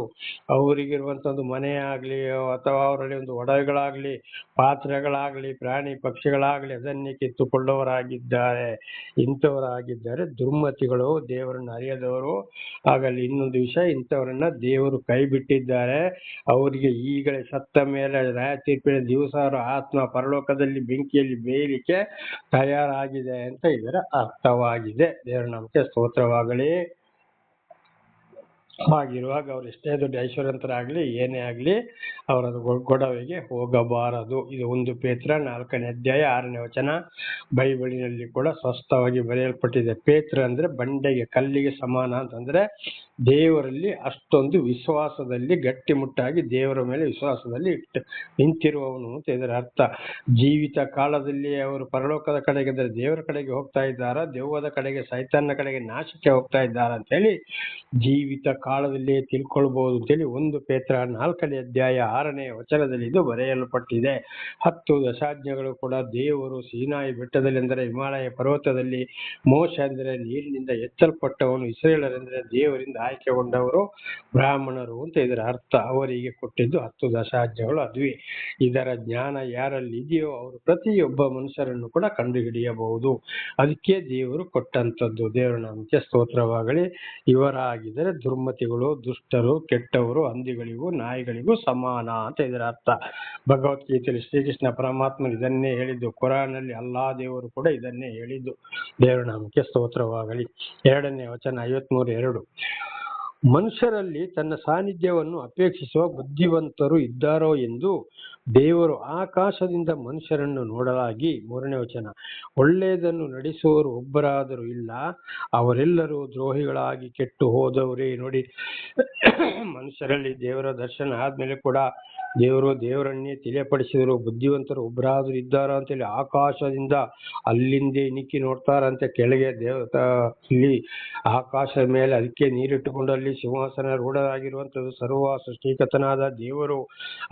ಅವರಿಗಿರುವಂತ ಒಂದು ಮನೆ ಆಗ್ಲಿ ಅಥವಾ ಅವರಲ್ಲಿ ಒಂದು ಒಡವೆಗಳಾಗ್ಲಿ, ಪಾತ್ರೆಗಳಾಗ್ಲಿ, ಪ್ರಾಣಿ ಪಕ್ಷಿಗಳಾಗ್ಲಿ ಅದನ್ನೇ ಕಿತ್ತುಕೊಳ್ಳುವವರಾಗಿದ್ದಾರೆ. ಇಂಥವರಾಗಿದ್ದಾರೆ ದುರ್ಮತಿಗಳು, ದೇವರನ್ನು ಅರಿಯದವರು. ಆಗಲಿ ಇನ್ನೊಂದು ವಿಷಯ, ಇಂಥವರನ್ನ ದೇವರು ಕೈ ಬಿಟ್ಟಿದ್ದಾರೆ. ಅವರಿಗೆ ಈಗಲೇ ಸತ್ತ ಮೇಲೆ ನ್ಯಾಯ ತೀರ್ಪಿನ ದಿವಸ ಅವರ ಆತ್ಮ ಪರಲೋಕದಲ್ಲಿ ಬೆಂಕಿಯಲ್ಲಿ ಬೇಯಲಿಕ್ಕೆ ತಯಾರಾಗಿದೆ ಅಂತ ಇದರ ಅರ್ಥವಾಗಿದೆ. ದೇವರ ನಾಮಕ್ಕೆ ಸ್ತೋತ್ರವಾಗಲಿ. ಹಾಗಿರುವಾಗ ಅವರು ಎಷ್ಟೇ ದೊಡ್ಡ ಐಶ್ವರ್ಯವಂತರಾಗ್ಲಿ ಏನೇ ಆಗ್ಲಿ ಅವರ ಗೊಡವೆಗೆ ಹೋಗಬಾರದು. ಇದು 1 ಪೇತ್ರ 4ನೇ ಅಧ್ಯಾಯ 6ನೇ ವಚನ ಬೈಬಲಿನಲ್ಲಿ ಕೂಡ ಸ್ಪಷ್ಟವಾಗಿ ಬರೆಯಲ್ಪಟ್ಟಿದೆ. ಪೇತ್ರ ಅಂದ್ರೆ ಬಂಡೆಗೆ, ಕಲ್ಲಿಗೆ ಸಮಾನ ಅಂತಂದ್ರೆ ದೇವರಲ್ಲಿ ಅಷ್ಟೊಂದು ವಿಶ್ವಾಸದಲ್ಲಿ ಗಟ್ಟಿಮುಟ್ಟಾಗಿ ದೇವರ ಮೇಲೆ ವಿಶ್ವಾಸದಲ್ಲಿ ನಿಂತಿರುವವನು ಅಂತ ಇದರ ಅರ್ಥ. ಜೀವಿತ ಕಾಲದಲ್ಲಿ ಅವರು ಪರಲೋಕದ ಕಡೆಗೆ ಅಂದರೆ ದೇವರ ಕಡೆಗೆ ಹೋಗ್ತಾ ಇದ್ದಾರ, ದೆವ್ವದ ಕಡೆಗೆ, ಸೈತಾನ್ನ ಕಡೆಗೆ, ನಾಶಕ್ಕೆ ಹೋಗ್ತಾ ಇದ್ದಾರ ಅಂತೇಳಿ ಜೀವಿತ ಕಾಲದಲ್ಲಿ ತಿಳ್ಕೊಳ್ಬಹುದು ಅಂತೇಳಿ 1 ಪೇತ್ರ 4ನೇ ಅಧ್ಯಾಯ 6ನೇ ವಚನದಲ್ಲಿ ಇದು ಬರೆಯಲ್ಪಟ್ಟಿದೆ. 10 ದಶಾಜ್ಞೆಗಳು ಕೂಡ ದೇವರು ಸೀನಾಯಿ ಬೆಟ್ಟದಲ್ಲಿ ಅಂದರೆ ಹಿಮಾಲಯ ಪರ್ವತದಲ್ಲಿ, ಮೋಶೆ ಅಂದರೆ ನೀರಿನಿಂದ ಎಚ್ಚಲ್ಪಟ್ಟವನು, ಇಸ್ರೇಲರೆಂದರೆ ದೇವರಿಂದ ಆಯ್ಕೆಗೊಂಡವರು, ಬ್ರಾಹ್ಮಣರು ಅಂತ ಇದರ ಅರ್ಥ. ಅವರಿಗೆ ಕೊಟ್ಟಿದ್ದು 10 ದಶಾಜ್ಞೆಗಳು. ಅದುವೇ ಇದರ ಜ್ಞಾನ ಯಾರಲ್ಲಿ ಇದೆಯೋ ಅವರು ಪ್ರತಿಯೊಬ್ಬ ಮನುಷ್ಯರನ್ನು ಕೂಡ ಕಂಡುಹಿಡಿಯಬಹುದು. ಅದಕ್ಕೆ ದೇವರು ಕೊಟ್ಟಂತದ್ದು. ದೇವರ ನಾಮಕ್ಕೆ ಸ್ತೋತ್ರವಾಗಲಿ. ಇವರಾಗಿದ್ದರೆ ದುರ್ಮತಿಗಳು, ದುಷ್ಟರು, ಕೆಟ್ಟವರು, ಹಂದಿಗಳಿಗೂ ನಾಯಿಗಳಿಗೂ ಸಮಾನ ಅಂತ ಇದರ ಅರ್ಥ. ಭಗವದ್ಗೀತೆಯಲ್ಲಿ ಶ್ರೀಕೃಷ್ಣ ಪರಮಾತ್ಮ ಇದನ್ನೇ ಹೇಳಿದ್ದು, ಕುರಾನಲ್ಲಿ ಅಲ್ಲಾ ದೇವರು ಕೂಡ ಇದನ್ನೇ ಹೇಳಿದ್ದು. ದೇವರ ನಾಮಕ್ಕೆ ಸ್ತೋತ್ರವಾಗಲಿ. 2ನೇ ವಚನ 53:2 ಮನುಷ್ಯರಲ್ಲಿ ತನ್ನ ಸಾನ್ನಿಧ್ಯವನ್ನು ಅಪೇಕ್ಷಿಸುವ ಬುದ್ಧಿವಂತರು ಇದ್ದಾರೋ ಎಂದು ದೇವರು ಆಕಾಶದಿಂದ ಮನುಷ್ಯರನ್ನು ನೋಡಲಾಗಿ. 3ನೇ ವಚನ ಒಳ್ಳೆಯದನ್ನು ನಡೆಸುವವರು ಒಬ್ಬರಾದರೂ ಇಲ್ಲ, ಅವರೆಲ್ಲರೂ ದ್ರೋಹಿಗಳಾಗಿ ಕೆಟ್ಟು ಹೋದವರೇ. ನೋಡಿ, ಮನುಷ್ಯರಲ್ಲಿ ದೇವರ ದರ್ಶನ ಆದ್ಮೇಲೆ ಕೂಡ ದೇವರನ್ನೇ ತಿಳಿಯಪಡಿಸಿದರು. ಬುದ್ಧಿವಂತರು ಒಬ್ಬರಾದರೂ ಇದ್ದಾರ ಅಂತೇಳಿ ಆಕಾಶದಿಂದ ಅಲ್ಲಿಂದೇ ಇಣಿಕಿ ನೋಡ್ತಾರಂತೆ. ಕೆಳಗೆ ಇಲ್ಲಿ ಆಕಾಶದ ಮೇಲೆ ಅದಕ್ಕೆ ನೀರಿಟ್ಟುಕೊಂಡು ಅಲ್ಲಿ ಸಿಂಹಾಸನ ರೂಢರಾಗಿರುವಂಥದ್ದು ಸರ್ವ ಸೃಷ್ಟಿಕರ್ತನಾದ ದೇವರು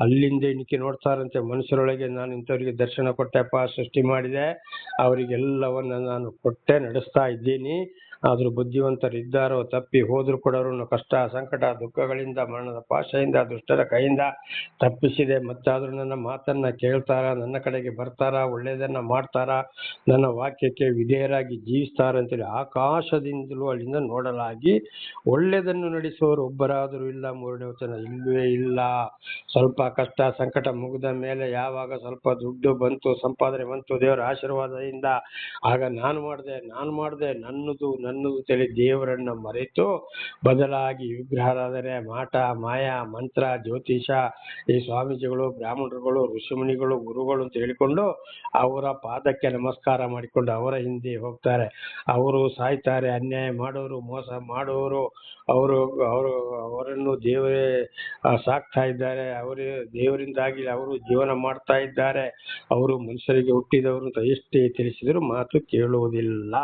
ಅಲ್ಲಿಂದ ಇಣಿಕಿ ನೋಡ್ತಾರಂತೆ. ಮನುಷ್ಯರೊಳಗೆ ನಾನು ಇಂಥವರಿಗೆ ದರ್ಶನ ಕೊಟ್ಟೆಪ್ಪ, ಸೃಷ್ಟಿ ಮಾಡಿದೆ, ಅವರಿಗೆಲ್ಲವನ್ನ ನಾನು ಕೊಟ್ಟೆ ನಡೆಸ್ತಾ ಇದ್ದೀನಿ. ಆದರೂ ಬುದ್ಧಿವಂತರಿದ್ದಾರೋ ತಪ್ಪಿ ಹೋದರೂ ಕೂಡ ಅವರನ್ನು ಕಷ್ಟ ಸಂಕಟ ದುಃಖಗಳಿಂದ ಮರಣದ ಪಾಶದಿಂದ ದುಷ್ಟರ ಕೈಯಿಂದ ತಪ್ಪಿಸಿದೆ. ಮತ್ತಾದರೂ ನನ್ನ ಮಾತನ್ನ ಕೇಳ್ತಾರ, ನನ್ನ ಕಡೆಗೆ ಬರ್ತಾರ, ಒಳ್ಳೆಯದನ್ನ ಮಾಡ್ತಾರ, ನನ್ನ ವಾಕ್ಯಕ್ಕೆ ವಿಧೇಯರಾಗಿ ಜೀವಿಸ್ತಾರ ಅಂತೇಳಿ ಆಕಾಶದಿಂದಲೂ ಅಲ್ಲಿಂದ ನೋಡಲಾಗಿ ಒಳ್ಳೆಯದನ್ನು ನಡೆಸುವವರು ಒಬ್ಬರಾದರೂ ಇಲ್ಲ. 3ನೇ ವಚನ, ಇಲ್ಲವೇ ಇಲ್ಲ. ಸ್ವಲ್ಪ ಕಷ್ಟ ಸಂಕಟ ಮುಗಿದ ಮೇಲೆ ಯಾವಾಗ ಸ್ವಲ್ಪ ದುಡ್ಡು ಬಂತು, ಸಂಪಾದನೆ ಬಂತು ದೇವರ ಆಶೀರ್ವಾದದಿಂದ, ಆಗ ನಾನು ಮಾಡಿದೆ ನನ್ನದು ತಲೆ ದೇವರನ್ನ ಮರೆತು ಬದಲಾಗಿ ವಿಗ್ರಹಾರಾಧನೆ, ಮಾಟ, ಮಾಯ, ಮಂತ್ರ, ಜ್ಯೋತಿಷ, ಈ ಸ್ವಾಮೀಜಿಗಳು, ಬ್ರಾಹ್ಮಣರುಗಳು, ಋಷಿಮುನಿಗಳು, ಗುರುಗಳು ಅಂತ ಹೇಳಿಕೊಂಡು ಅವರ ಪಾದಕ್ಕೆ ನಮಸ್ಕಾರ ಮಾಡಿಕೊಂಡು ಅವರ ಹಿಂದೆ ಹೋಗ್ತಾರೆ. ಅವರು ಸಾಯ್ತಾರೆ. ಅನ್ಯಾಯ ಮಾಡೋರು, ಮೋಸ ಮಾಡೋರು, ಅವರನ್ನು ದೇವರೇ ಸಾಕ್ತಾ ಇದ್ದಾರೆ. ದೇವರಿಂದಾಗಿ ಅವರು ಜೀವನ ಮಾಡ್ತಾ ಇದ್ದಾರೆ. ಅವರು ಮನುಷ್ಯರಿಗೆ ಹುಟ್ಟಿದವರು ಅಂತ ಎಷ್ಟೇ ತಿಳಿಸಿದರೂ ಮಾತು ಕೇಳುವುದಿಲ್ಲ.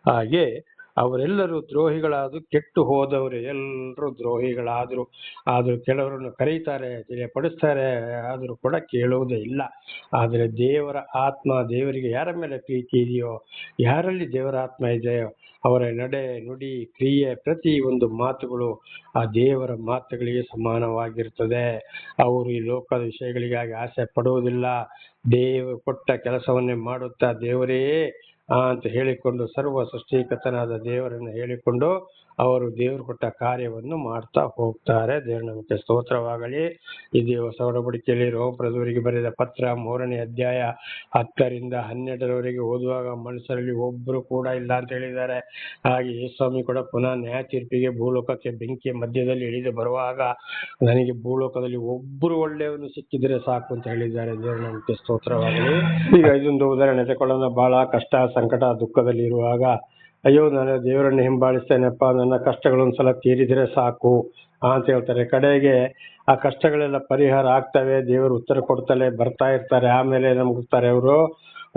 ಹಾಗೆ ಅವರೆಲ್ಲರೂ ದ್ರೋಹಿಗಳಾದ್ರು, ಕೆಟ್ಟು ಹೋದವರು ಎಲ್ಲರೂ ದ್ರೋಹಿಗಳಾದ್ರು. ಆದರೂ ಕೆಲವರನ್ನು ಕರೀತಾರೆ, ತಿಳಿಯಪಡಿಸ್ತಾರೆ, ಆದರೂ ಕೂಡ ಕೇಳುವುದೇ ಇಲ್ಲ. ಆದರೆ ದೇವರ ಆತ್ಮ, ದೇವರಿಗೆ ಯಾರ ಮೇಲೆ ಪ್ರೀತಿ ಇದೆಯೋ, ಯಾರಲ್ಲಿ ದೇವರ ಆತ್ಮ ಇದೆಯೋ ಅವರ ನಡೆ, ನುಡಿ, ಕ್ರಿಯೆ, ಪ್ರತಿ ಒಂದು ಮಾತುಗಳು ಆ ದೇವರ ಮಾತುಗಳಿಗೆ ಸಮಾನವಾಗಿರ್ತದೆ. ಅವರು ಈ ಲೋಕದ ವಿಷಯಗಳಿಗಾಗಿ ಆಸೆ ಪಡುವುದಿಲ್ಲ. ದೇವರು ಕೊಟ್ಟ ಕೆಲಸವನ್ನೇ ಮಾಡುತ್ತಾ ದೇವರೇ ಅಂತ ಹೇಳಿಕೊಂಡು, ಸರ್ವ ಸೃಷ್ಟಿಕರ್ತನಾದ ದೇವರನ್ನು ಹೇಳಿಕೊಂಡು ಅವರು ದೇವರು ಕೊಟ್ಟ ಕಾರ್ಯವನ್ನು ಮಾಡ್ತಾ ಹೋಗ್ತಾರೆ. ದೇವರ ನಮಗೆ ಸ್ತೋತ್ರವಾಗಲಿ. ಇದು ಹೊಸ ಒಡಂಬಡಿಕೆಯಲ್ಲಿ ರೋಮಪುರದವರಿಗೆ ಬರೆದ ಪತ್ರ 3ನೇ ಅಧ್ಯಾಯ 10ರಿಂದ 12ರವರೆಗೆ ಓದುವಾಗ ಮನುಷ್ಯರಲ್ಲಿ ಒಬ್ಬರು ಕೂಡ ಇಲ್ಲ ಅಂತ ಹೇಳಿದ್ದಾರೆ. ಹಾಗೆ ಯೇಸುಸ್ವಾಮಿ ಕೂಡ ಪುನಃ ನ್ಯಾಯ ತೀರ್ಪಿಗೆ ಭೂಲೋಕಕ್ಕೆ ಬೆಂಕಿಯ ಮಧ್ಯದಲ್ಲಿ ಇಳಿದು ಬರುವಾಗ ನನಗೆ ಭೂಲೋಕದಲ್ಲಿ ಒಬ್ಬರು ಒಳ್ಳೆಯವನು ಸಿಕ್ಕಿದ್ರೆ ಸಾಕು ಅಂತ ಹೇಳಿದ್ದಾರೆ. ದೇವರ ನಮಗೆ ಸ್ತೋತ್ರವಾಗಲಿ. ಈಗ ಇದೊಂದು ಉದಾಹರಣೆ ತಗೊಳ್ಳೋಣ. ಬಹಳ ಕಷ್ಟ ಸಂಕಟ ದುಃಖದಲ್ಲಿ ಇರುವಾಗ, ಅಯ್ಯೋ ನಾನು ದೇವರನ್ನು ಹಿಂಬಾಲಿಸ್ತೇನೆಪ್ಪ, ನನ್ನ ಕಷ್ಟಗಳೊಂದ್ಸಲ ತೀರಿದ್ರೆ ಸಾಕು ಅಂತ ಹೇಳ್ತಾರೆ. ಕಡೆಗೆ ಆ ಕಷ್ಟಗಳೆಲ್ಲ ಪರಿಹಾರ ಆಗ್ತವೆ, ದೇವರು ಉತ್ತರ ಕೊಡ್ತಲೇ ಬರ್ತಾ ಇರ್ತಾರೆ. ಆಮೇಲೆ ನಮ್ಗಿರ್ತಾರೆ ಅವರು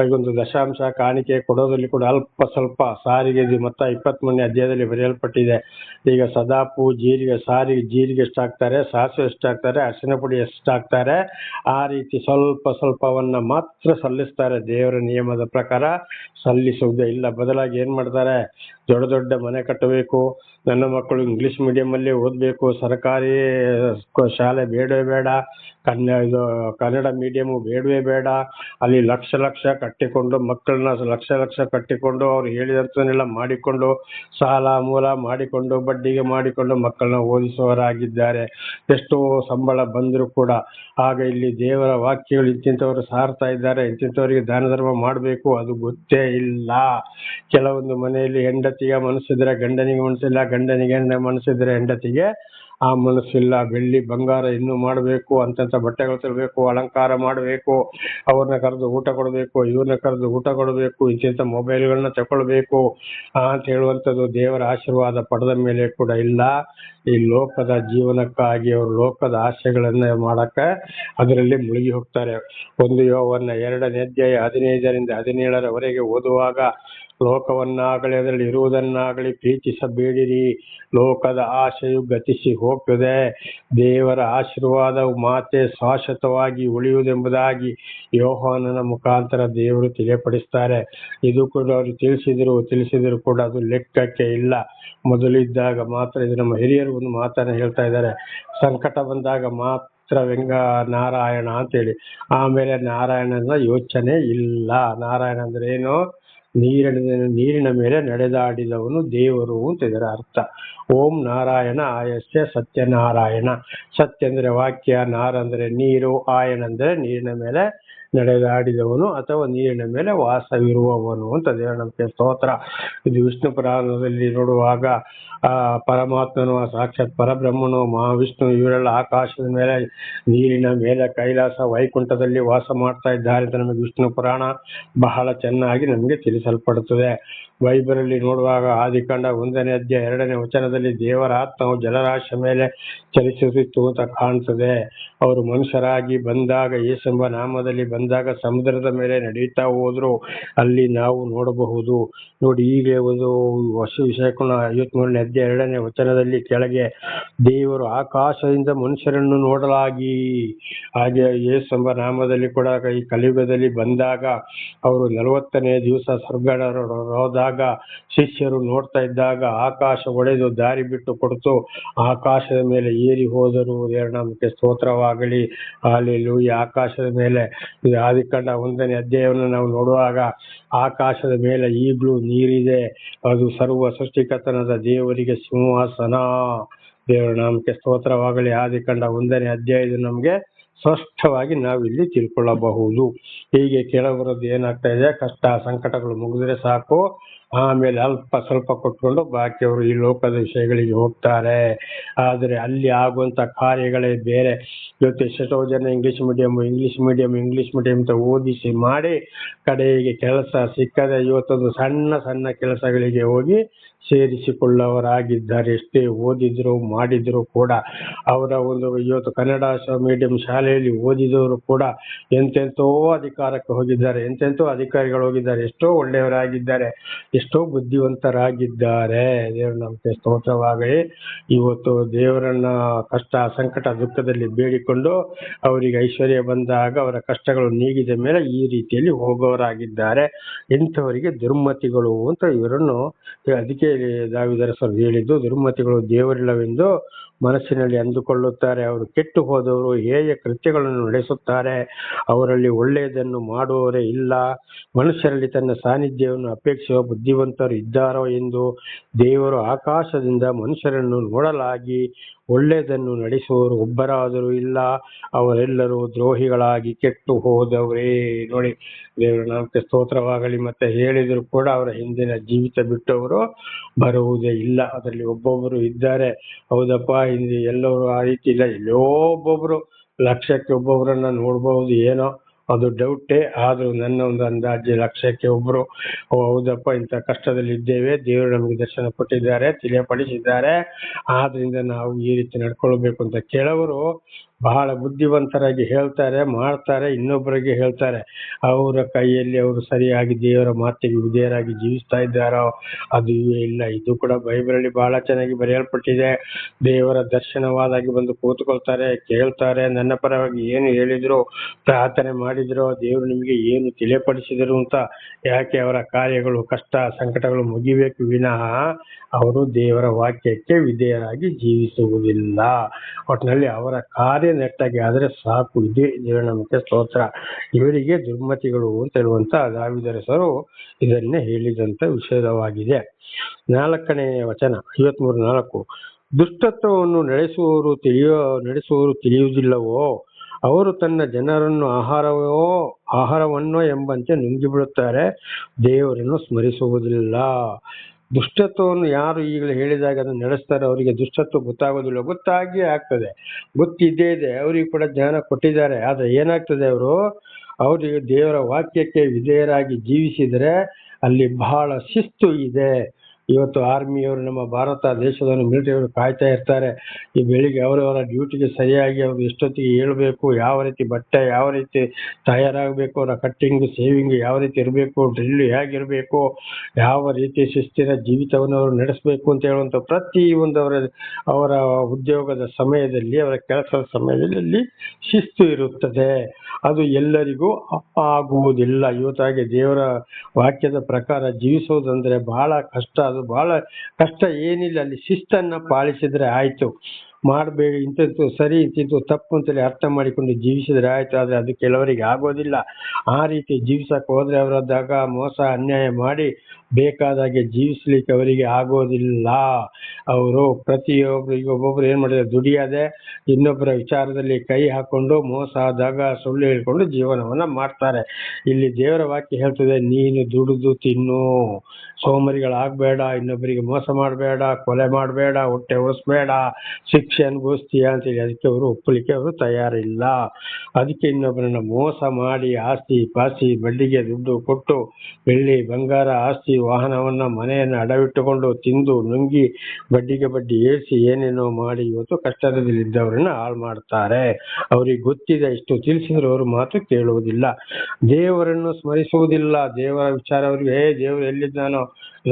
ಈಗೊಂದು ದಶಾಂಶ ಕಾಣಿಕೆ ಕೊಡೋದ್ರಲ್ಲಿ ಕೂಡ ಅಲ್ಪ ಸ್ವಲ್ಪ ಸಾರಿಗೆ ಮತ್ತು 23ನೇ ಅಧ್ಯಾಯದಲ್ಲಿ ಬರೆಯಲ್ಪಟ್ಟಿದೆ. ಈಗ ಸದಾಪು, ಜೀರಿಗೆ ಎಷ್ಟಾಗ್ತಾರೆ, ಸಾಸಿವೆ ಎಷ್ಟಾಗ್ತಾರೆ, ಅರಿಶಿನ ಪುಡಿ ಎಷ್ಟಾಗ್ತಾರೆ, ಆ ರೀತಿ ಸ್ವಲ್ಪವನ್ನ ಮಾತ್ರ ಸಲ್ಲಿಸ್ತಾರೆ. ದೇವರ ನಿಯಮದ ಪ್ರಕಾರ ಸಲ್ಲಿಸುವುದೇ ಇಲ್ಲ. ಬದಲಾಗಿ ಏನ್ ಮಾಡ್ತಾರೆ, ದೊಡ್ಡ ಮನೆ ಕಟ್ಟಬೇಕು, ನನ್ನ ಮಕ್ಕಳು ಇಂಗ್ಲಿಷ್ ಮೀಡಿಯಮಲ್ಲಿ ಓದಬೇಕು, ಸರ್ಕಾರಿ ಶಾಲೆ ಬೇಡವೇ ಬೇಡ, ಕನ್ನಡ ಮೀಡಿಯಮು ಬೇಡವೇ ಬೇಡ, ಅಲ್ಲಿ ಲಕ್ಷ ಕಟ್ಟಿಕೊಂಡು ಮಕ್ಕಳನ್ನ ಲಕ್ಷ ಕಟ್ಟಿಕೊಂಡು ಅವ್ರು ಹೇಳಿದಂತನ್ನೆಲ್ಲ ಮಾಡಿಕೊಂಡು ಸಾಲ ಮೂಲ ಮಾಡಿಕೊಂಡು ಬಡ್ಡಿಗೆ ಮಾಡಿಕೊಂಡು ಮಕ್ಕಳನ್ನ ಓದಿಸುವವರಾಗಿದ್ದಾರೆ. ಎಷ್ಟೋ ಸಂಬಳ ಬಂದರೂ ಕೂಡ ಆಗ ಇಲ್ಲಿ ದೇವರ ವಾಕ್ಯಗಳು ಇಂತಿಂಥವ್ರು ಸಾರ್ತಾ ಇದ್ದಾರೆ, ಇಂತಿಂಥವರಿಗೆ ದಾನ ಧರ್ಮ ಮಾಡಬೇಕು, ಅದು ಗೊತ್ತೇ ಇಲ್ಲ. ಕೆಲವೊಂದು ಮನೆಯಲ್ಲಿ ಹೆಂಡತಿಗೆ ಮನಸ್ಸಿದ್ರೆ ಗಂಡನಿಗೆ ಮನಸ್ಸಿಲ್ಲ, ಗಂಡನಿಗೆ ಮನಸ್ಸಿದ್ರೆ ಹೆಂಡತಿಗೆ ಆ ಮನಸ್ಸಿಲ್ಲ. ಬೆಳ್ಳಿ ಬಂಗಾರ ಇನ್ನೂ ಮಾಡಬೇಕು, ಅಂತಂತ ಬಟ್ಟೆಗಳು ತರಬೇಕು, ಅಲಂಕಾರ ಮಾಡಬೇಕು, ಅವ್ರನ್ನ ಕರೆದು ಊಟ ಕೊಡಬೇಕು, ಇವ್ರನ್ನ ಕರೆದು ಊಟ ಕೊಡಬೇಕು, ಇಂತಿಂಥ ಮೊಬೈಲ್ಗಳನ್ನ ತಗೊಳ್ಬೇಕು ಅಂತ ಹೇಳುವಂಥದ್ದು ದೇವರ ಆಶೀರ್ವಾದ ಪಡೆದ ಮೇಲೆ ಕೂಡ ಇಲ್ಲ. ಈ ಲೋಕದ ಜೀವನಕ್ಕಾಗಿ ಅವರು ಲೋಕದ ಆಸೆಗಳನ್ನ ಮಾಡಕ್ಕೆ ಅದರಲ್ಲಿ ಮುಳುಗಿ ಹೋಗ್ತಾರೆ. 1 ಯೋಹನ 2ನೇ ಅಧ್ಯಾಯ 15ರಿಂದ 17ರವರೆಗೆ ಓದುವಾಗ, ಲೋಕವನ್ನಾಗಲಿ ಅದರಲ್ಲಿ ಇರುವುದನ್ನಾಗಲಿ ಪ್ರೀತಿಸಬೇಡಿರಿ, ಲೋಕದ ಆಶೆಯು ಗತಿಸಿ ಹೋಗ್ತದೆ, ದೇವರ ಆಶೀರ್ವಾದವು ಮಾತೆ ಶಾಶ್ವತವಾಗಿ ಉಳಿಯುವುದೆಂಬುದಾಗಿ ಯೋಹಾನನ ಮುಖಾಂತರ ದೇವರು ತಿಳಿಯಪಡಿಸ್ತಾರೆ. ಇದು ಕೂಡ ಅವರು ತಿಳಿಸಿದ್ರು ಕೂಡ ಅದು ಲೆಕ್ಕಕ್ಕೆ ಇಲ್ಲ. ಮೊದಲಿದ್ದಾಗ ಮಾತ್ರ, ಇದು ನಮ್ಮ ಹಿರಿಯರು ಒಂದು ಮಾತನ್ನ ಹೇಳ್ತಾ ಇದ್ದಾರೆ, ಸಂಕಟ ಬಂದಾಗ ಮಾತ್ರ ನಾರಾಯಣ ಅಂತೇಳಿ, ಆಮೇಲೆ ನಾರಾಯಣನ ಯೋಚನೆ ಇಲ್ಲ. ನಾರಾಯಣ ಅಂದ್ರೆ ಏನು? ನೀರಿನ ಮೇಲೆ ನಡೆದಾಡಿದವನು ದೇವರು ಅಂತ ಇದರ ಅರ್ಥ. ಓಂ ನಾರಾಯಣ ಆಯಸ್ಯ ಸತ್ಯನಾರಾಯಣ. ಸತ್ಯ ಅಂದ್ರೆ ವಾಕ್ಯ, ನಾರ ಅಂದ್ರೆ ನೀರು, ಆಯನ ಅಂದ್ರೆ ನೀರಿನ ಮೇಲೆ ನಡೆದಾಡಿದವನು ಅಥವಾ ನೀರಿನ ಮೇಲೆ ವಾಸವಿರುವವನು ಅಂತ ದೇವರ ನಮಗೆ ಸ್ತೋತ್ರ. ಇದು ವಿಷ್ಣು ಪುರಾಣದಲ್ಲಿ ನೋಡುವಾಗ ಪರಮಾತ್ಮನು, ಸಾಕ್ಷಾತ್ ಪರಬ್ರಹ್ಮನು, ಮಹಾವಿಷ್ಣು ಇವರೆಲ್ಲ ಆಕಾಶದ ಮೇಲೆ, ನೀರಿನ ಮೇಲೆ, ಕೈಲಾಸ ವೈಕುಂಠದಲ್ಲಿ ವಾಸ ಮಾಡ್ತಾ ಇದ್ದಾರೆ ಅಂತ ನಮಗೆ ವಿಷ್ಣು ಪುರಾಣ ಬಹಳ ಚೆನ್ನಾಗಿ ನಮಗೆ ತಿಳಿಸಲ್ಪಡುತ್ತದೆ. ಬೈಬಲಲ್ಲಿ ನೋಡುವಾಗ ಆದಿಕಾಂಡ 1ನೇ ಅಧ್ಯಾಯ 2ನೇ ವಚನದಲ್ಲಿ ದೇವರ ಆತ್ಮವು ಜಲರಾಶಿಯ ಮೇಲೆ ಚಲಿಸುತ್ತಿತ್ತು ಅಂತ ಕಾಣ್ತದೆ. ಅವರು ಮನುಷ್ಯರಾಗಿ ಬಂದಾಗ, ಯೇಸೆಂಬ ನಾಮದಲ್ಲಿ ಬಂದಾಗ ಸಮುದ್ರದ ಮೇಲೆ ನಡೆಯುತ್ತಾ ಹೋದ್ರು, ಅಲ್ಲಿ ನಾವು ನೋಡಬಹುದು. ನೋಡಿ, ಈಗಲೇ ಒಂದು ಹೊಸ ವಿಷಯಕ್ಕೂ 53ನೇ ಅಧ್ಯಾಯ 2ನೇ ವಚನದಲ್ಲಿ ಕೆಳಗೆ ದೇವರು ಆಕಾಶದಿಂದ ಮನುಷ್ಯರನ್ನು ನೋಡಲಾಗಿ, ಹಾಗೆ ಯೇಸೆಂಬ ನಾಮದಲ್ಲಿ ಕೂಡ ಈ ಕಲಿಯುಗದಲ್ಲಿ ಬಂದಾಗ ಅವರು 40ನೇ ದಿವಸ ಸ್ವರ್ಗದೊಳದಾಗ ಇದ್ದಾಗ ಶಿಷ್ಯರು ನೋಡ್ತಾ ಇದ್ದಾಗ ಆಕಾಶ ಒಡೆದು ದಾರಿ ಬಿಟ್ಟು ಕೊಡ್ತು, ಆಕಾಶದ ಮೇಲೆ ಏರಿ ಹೋದರು. ದೇವರ ನಾಮಕ್ಕೆ ಸ್ತೋತ್ರವಾಗಲಿ. ಹಾಲೆಲೂಯಾ. ಆಕಾಶದ ಮೇಲೆ ಇದು ಆದಿಕಾಂಡ 1ನೇ ಅಧ್ಯಾಯವನ್ನು ನಾವು ನೋಡುವಾಗ ಆಕಾಶದ ಮೇಲೆ ಈಗಲೂ ನೀರಿದೆ, ಅದು ಸರ್ವ ಸೃಷ್ಟಿಕರ್ತನಾದ ದೇವರಿಗೆ ಸಿಂಹಾಸನ. ದೇವರ ನಾಮಕ್ಕೆ ಸ್ತೋತ್ರವಾಗಲಿ. ಆದಿಕಾಂಡ 1ನೇ ಅಧ್ಯಾಯದ ನಮಗೆ ಸ್ಪಷ್ಟವಾಗಿ ನಾವಿಲ್ಲಿ ತಿಳ್ಕೊಳ್ಳಬಹುದು. ಹೀಗೆ ಕೆಲವರದ್ದು ಏನಾಗ್ತಾ ಇದೆ, ಕಷ್ಟ ಸಂಕಟಗಳು ಮುಗಿದ್ರೆ ಸಾಕು, ಆಮೇಲೆ ಅಲ್ಪ ಸ್ವಲ್ಪ ಕೊಟ್ಕೊಂಡು ಬಾಕಿಯವರು ಈ ಲೋಕದ ವಿಷಯಗಳಿಗೆ ಹೋಗ್ತಾರೆ. ಆದರೆ ಅಲ್ಲಿ ಆಗುವಂತ ಕಾರ್ಯಗಳೇ ಬೇರೆ. ಇವತ್ತು ಎಷ್ಟೋ ಜನ ಇಂಗ್ಲಿಷ್ ಮೀಡಿಯಂ ಅಂತ ಓದಿಸಿ ಮಾಡಿ ಕಡೆಗೆ ಕೆಲಸ ಸಿಕ್ಕದೆ ಇವತ್ತೊಂದು ಸಣ್ಣ ಸಣ್ಣ ಕೆಲಸಗಳಿಗೆ ಹೋಗಿ ಸೇರಿಸಿಕೊಳ್ಳುವವರಾಗಿದ್ದಾರೆ. ಎಷ್ಟೇ ಓದಿದ್ರು ಮಾಡಿದ್ರು ಕೂಡ ಅವರ ಒಂದು ಇವತ್ತು ಕನ್ನಡ ಮೀಡಿಯಂ ಶಾಲೆಯಲ್ಲಿ ಓದಿದವರು ಕೂಡ ಎಂತೆಂತೋ ಅಧಿಕಾರಕ್ಕೆ ಹೋಗಿದ್ದಾರೆ, ಎಂತೆಂತೋ ಅಧಿಕಾರಿಗಳು ಹೋಗಿದ್ದಾರೆ, ಎಷ್ಟೋ ಒಳ್ಳೆಯವರಾಗಿದ್ದಾರೆ, ಎಷ್ಟೋ ಬುದ್ಧಿವಂತರಾಗಿದ್ದಾರೆ. ದೇವರ ನಮಗೆ ಸ್ತೋತ್ರವಾಗಲಿ. ಇವತ್ತು ದೇವರನ್ನ ಕಷ್ಟ ಸಂಕಟ ದುಃಖದಲ್ಲಿ ಬೇಡಿಕೊಂಡು ಅವರಿಗೆ ಐಶ್ವರ್ಯ ಬಂದಾಗ ಅವರ ಕಷ್ಟಗಳು ನೀಗಿದ ಮೇಲೆ ಈ ರೀತಿಯಲ್ಲಿ ಹೋಗೋರಾಗಿದ್ದಾರೆ. ಇಂಥವರಿಗೆ ದುರ್ಮತಿಗಳು ಅಂತ ಇವರನ್ನು, ಅದಕ್ಕೆ ದಾವೀದರಸರು ಹೇಳಿದ್ದು, ದುರ್ಮತಿಗಳು ದೇವರಿಲ್ಲವೆಂದು ಮನಸ್ಸಿನಲ್ಲಿ ಅಂದುಕೊಳ್ಳುತ್ತಾರೆ. ಅವರು ಕೆಟ್ಟು ಹೋದವರು ಹೇಯ ಕೃತ್ಯಗಳನ್ನು ನಡೆಸುತ್ತಾರೆ, ಅವರಲ್ಲಿ ಒಳ್ಳೆಯದನ್ನು ಮಾಡುವವರೇ ಇಲ್ಲ. ಮನುಷ್ಯರಲ್ಲಿ ತನ್ನ ಸಾನ್ನಿಧ್ಯವನ್ನು ಅಪೇಕ್ಷಿಸುವ ಬುದ್ಧಿವಂತರು ಇದ್ದಾರೋ ಎಂದು ದೇವರು ಆಕಾಶದಿಂದ ಮನುಷ್ಯರನ್ನು ನೋಡಲಾಗಿ ಒಳ್ಳೆಯದನ್ನು ನಡೆಸುವವರು ಒಬ್ಬರಾದರೂ ಇಲ್ಲ, ಅವರೆಲ್ಲರೂ ದ್ರೋಹಿಗಳಾಗಿ ಕೆಟ್ಟು ಹೋದವರೇ. ನೋಡಿ, ದೇವರ ನಾಮಕ್ಕೆ ಸ್ತೋತ್ರವಾಗಲಿ. ಮತ್ತೆ ಹೇಳಿದ್ರು ಕೂಡ ಅವರ ಹಿಂದಿನ ಜೀವಿತ ಬಿಟ್ಟವರು ಬರುವುದೇ ಇಲ್ಲ. ಅದರಲ್ಲಿ ಒಬ್ಬೊಬ್ಬರು ಇದ್ದಾರೆ, ಹೌದಪ್ಪ, ಹಿಂದೆ ಎಲ್ಲರೂ ಆ ರೀತಿ ಇಲ್ಲ, ಎಲ್ಲೋ ಒಬ್ಬೊಬ್ರು ಲಕ್ಷಕ್ಕೆ ಒಬ್ಬೊಬ್ಬರನ್ನ ನೋಡ್ಬಹುದು, ಏನೋ ಅದು ಡೌಟೇ. ಆದ್ರೂ ನನ್ನ ಒಂದು ಅಂದಾಜು ಲಕ್ಷಕ್ಕೆ ಒಬ್ರು, ಹೌದಪ್ಪ ಇಂಥ ಕಷ್ಟದಲ್ಲಿ ಇದ್ದೇವೆ, ದೇವರು ನಮಗೆ ದರ್ಶನ ಕೊಟ್ಟಿದ್ದಾರೆ, ತಿಳಿಯಪಡಿಸಿದ್ದಾರೆ, ಆದ್ರಿಂದ ನಾವು ಈ ರೀತಿ ನಡ್ಕೊಳ್ಬೇಕು ಅಂತ ಕೆಲವರು ಬಹಳ ಬುದ್ಧಿವಂತರಾಗಿ ಹೇಳ್ತಾರೆ, ಮಾಡ್ತಾರೆ, ಇನ್ನೊಬ್ಬರಿಗೆ ಹೇಳ್ತಾರೆ. ಅವರ ಕೈಯಲ್ಲಿ ಅವರು ಸರಿಯಾಗಿ ದೇವರ ಮಾತಿಗೆ ವಿಧೇಯರಾಗಿ ಜೀವಿಸ್ತಾ ಇದ್ದಾರೋ ಅದು ಇಲ್ಲ. ಇದು ಕೂಡ ಬೈಬಲಲ್ಲಿ ಬಹಳ ಚೆನ್ನಾಗಿ ಬರೆಯಲ್ಪಟ್ಟಿದೆ. ದೇವರ ದರ್ಶನವಾದಾಗಿ ಬಂದು ಕೂತ್ಕೊಳ್ತಾರೆ, ಕೇಳ್ತಾರೆ, ನನ್ನ ಪರವಾಗಿ ಏನು ಹೇಳಿದ್ರು, ಪ್ರಾರ್ಥನೆ ಮಾಡಿದ್ರು, ದೇವರು ನಿಮಗೆ ಏನು ತಿಳಿಯಪಡಿಸಿದರು ಅಂತ. ಯಾಕೆ? ಅವರ ಕಾರ್ಯಗಳು ಕಷ್ಟ ಸಂಕಟಗಳು ಮುಗಿಬೇಕು ವಿನಃ ಅವರು ದೇವರ ವಾಕ್ಯಕ್ಕೆ ವಿಧೇಯರಾಗಿ ಜೀವಿಸುವುದಿಲ್ಲ. ಒಟ್ಟಿನಲ್ಲಿ ಅವರ ಕಾರ್ಯ ನೆಟ್ಟಾಗಿ ಆದರೆ ಸಾಕು. ಇದೇ ದೇವರ ನಮಗೆ ಸ್ತೋತ್ರ. ಇವರಿಗೆ ದುರ್ಮತಿಗಳು ಅಂತ ಹೇಳುವಂತ ದಾವೀದರಸರು ಇದನ್ನೇ ಹೇಳಿದಂತ ವಿಷಯವಾಗಿದೆ. 4ನೇ ವಚನ 53:4. ದುಷ್ಟತ್ವವನ್ನು ನಡೆಸುವವರು ತಿಳಿಯುವುದಿಲ್ಲವೋ? ಅವರು ತನ್ನ ಜನರನ್ನು ಆಹಾರವನ್ನೋ ಎಂಬಂತೆ ನುಂಗಿಬಿಡುತ್ತಾರೆ, ದೇವರನ್ನು ಸ್ಮರಿಸುವುದಿಲ್ಲ. ದುಷ್ಟತ್ವವನ್ನು ಯಾರು ಈಗಲೇ ಹೇಳಿದಾಗ ಅದನ್ನು ನಡೆಸ್ತಾರೆ ಅವರಿಗೆ ದುಷ್ಟತ್ವ ಗೊತ್ತಾಗೋದಿಲ್ಲ. ಗೊತ್ತಾಗಿಯೇ ಆಗ್ತದೆ, ಗೊತ್ತಿದ್ದೇ ಇದೆ, ಅವರಿಗೆ ಕೂಡ ಜ್ಞಾನ ಕೊಟ್ಟಿದ್ದಾರೆ. ಆದ್ರೆ ಏನಾಗ್ತದೆ, ಅವರಿಗೆ ದೇವರ ವಾಕ್ಯಕ್ಕೆ ವಿಧೇಯರಾಗಿ ಜೀವಿಸಿದರೆ ಅಲ್ಲಿ ಬಹಳ ಶಿಸ್ತು ಇದೆ. ಇವತ್ತು ಆರ್ಮಿಯವರು, ನಮ್ಮ ಭಾರತ ದೇಶದವರು, ಮಿಲಿಟರಿಯವರು ಕಾಯ್ತಾ ಇರ್ತಾರೆ. ಈ ಬೆಳಿಗ್ಗೆ ಅವರವರ ಡ್ಯೂಟಿಗೆ ಸರಿಯಾಗಿ ಅವರು ಎಷ್ಟೊತ್ತಿಗೆ ಹೇಳ್ಬೇಕು, ಯಾವ ರೀತಿ ಬಟ್ಟೆ ಯಾವ ರೀತಿ ತಯಾರಾಗಬೇಕು, ಅವರ ಕಟ್ಟಿಂಗ್ ಸೇವಿಂಗ್ ಯಾವ ರೀತಿ ಇರಬೇಕು, ಡ್ರಿಲ್ ಹೇಗಿರಬೇಕು, ಯಾವ ರೀತಿ ಶಿಸ್ತಿನ ಜೀವಿತವನ್ನು ಅವರು ನಡೆಸಬೇಕು ಅಂತ ಹೇಳುವಂಥ ಪ್ರತಿಯೊಂದು ಅವರ ಉದ್ಯೋಗದ ಸಮಯದಲ್ಲಿ, ಅವರ ಕೆಲಸದ ಸಮಯದಲ್ಲಿ ಶಿಸ್ತು ಇರುತ್ತದೆ. ಅದು ಎಲ್ಲರಿಗೂ ಆಗುವುದಿಲ್ಲ. ಇವತ್ತಾಗಿ ದೇವರ ವಾಕ್ಯದ ಪ್ರಕಾರ ಜೀವಿಸುವುದಂದ್ರೆ ಬಹಳ ಕಷ್ಟ. ಅದು ಬಹಳ ಕಷ್ಟ ಏನಿಲ್ಲ, ಅಲ್ಲಿ ಶಿಸ್ತನ್ನ ಪಾಲಿಸಿದ್ರೆ ಆಯ್ತು. ಮಾಡಬೇಡಿ, ಇಂಥದ್ದು ಸರಿ ಇಂಥದ್ದು ತಪ್ಪು ಅಂತೇಳಿ ಅರ್ಥ ಮಾಡಿಕೊಂಡು ಜೀವಿಸಿದ್ರೆ ಆಯ್ತು. ಆದ್ರೆ ಅದು ಕೆಲವರಿಗೆ ಆಗೋದಿಲ್ಲ. ಆ ರೀತಿ ಜೀವಿಸಕ್ಕೆ ಹೋದ್ರೆ ಅವರದ್ದಾಗ ಮೋಸ ಅನ್ಯಾಯ ಮಾಡಿ ಬೇಕಾದಾಗೆ ಜೀವಿಸ್ಲಿಕ್ಕೆ ಅವರಿಗೆ ಆಗೋದಿಲ್ಲ. ಅವರು ಪ್ರತಿಯೊಬ್ಬರಿಗೆ ಒಬ್ಬೊಬ್ರು ಏನ್ ಮಾಡಿದ್ರೆ ದುಡಿಯದೆ ಇನ್ನೊಬ್ಬರ ವಿಚಾರದಲ್ಲಿ ಕೈ ಹಾಕೊಂಡು ಮೋಸ ಆದಾಗ ಸುಳ್ಳು ಹೇಳ್ಕೊಂಡು ಜೀವನವನ್ನ ಮಾಡ್ತಾರೆ. ಇಲ್ಲಿ ದೇವರ ವಾಕ್ಯ ಹೇಳ್ತದೆ, ನೀನು ದುಡಿದು ತಿನ್ನು, ಸೋಮರಿಗಳಾಗಬೇಡ, ಇನ್ನೊಬ್ಬರಿಗೆ ಮೋಸ ಮಾಡಬೇಡ, ಕೊಲೆ ಮಾಡಬೇಡ, ಹೊಟ್ಟೆ ಉಳಿಸ್ಬೇಡ, ಶಿಕ್ಷೆ ಅನುಭವಿಸ್ತೀಯ ಅಂತೇಳಿ. ಅದಕ್ಕೆ ಅವರು ಒಪ್ಪಲಿಕ್ಕೆ ಅವರು ತಯಾರಿಲ್ಲ. ಅದಕ್ಕೆ ಇನ್ನೊಬ್ಬರನ್ನ ಮೋಸ ಮಾಡಿ ಆಸ್ತಿ ಪಾಸ್ತಿ ಬಡ್ಡಿಗೆ ದುಡ್ಡು ಕೊಟ್ಟು ಬೆಳ್ಳಿ ಬಂಗಾರ ಆಸ್ತಿ ವಾಹನವನ್ನ ಮನೆಯನ್ನ ಅಡವಿಟ್ಟುಕೊಂಡು ತಿಂದು ನುಂಗಿ ಬಡ್ಡಿಗೆ ಬಡ್ಡಿ ಏರಿಸಿ ಏನೇನೋ ಮಾಡಿ ಇವತ್ತು ಕಷ್ಟದಲ್ಲಿದ್ದವರನ್ನ ಹಾಳು ಮಾಡ್ತಾರೆ. ಅವ್ರಿಗೆ ಗೊತ್ತಿದೆ, ಇಷ್ಟು ತಿಳಿಸಿದ್ರು ಅವರು ಮಾತು ಕೇಳುವುದಿಲ್ಲ, ದೇವರನ್ನು ಸ್ಮರಿಸುವುದಿಲ್ಲ. ದೇವರ ವಿಚಾರ ಅವ್ರಿಗೆ, ದೇವರು ಎಲ್ಲಿದ್ದಾನೋ,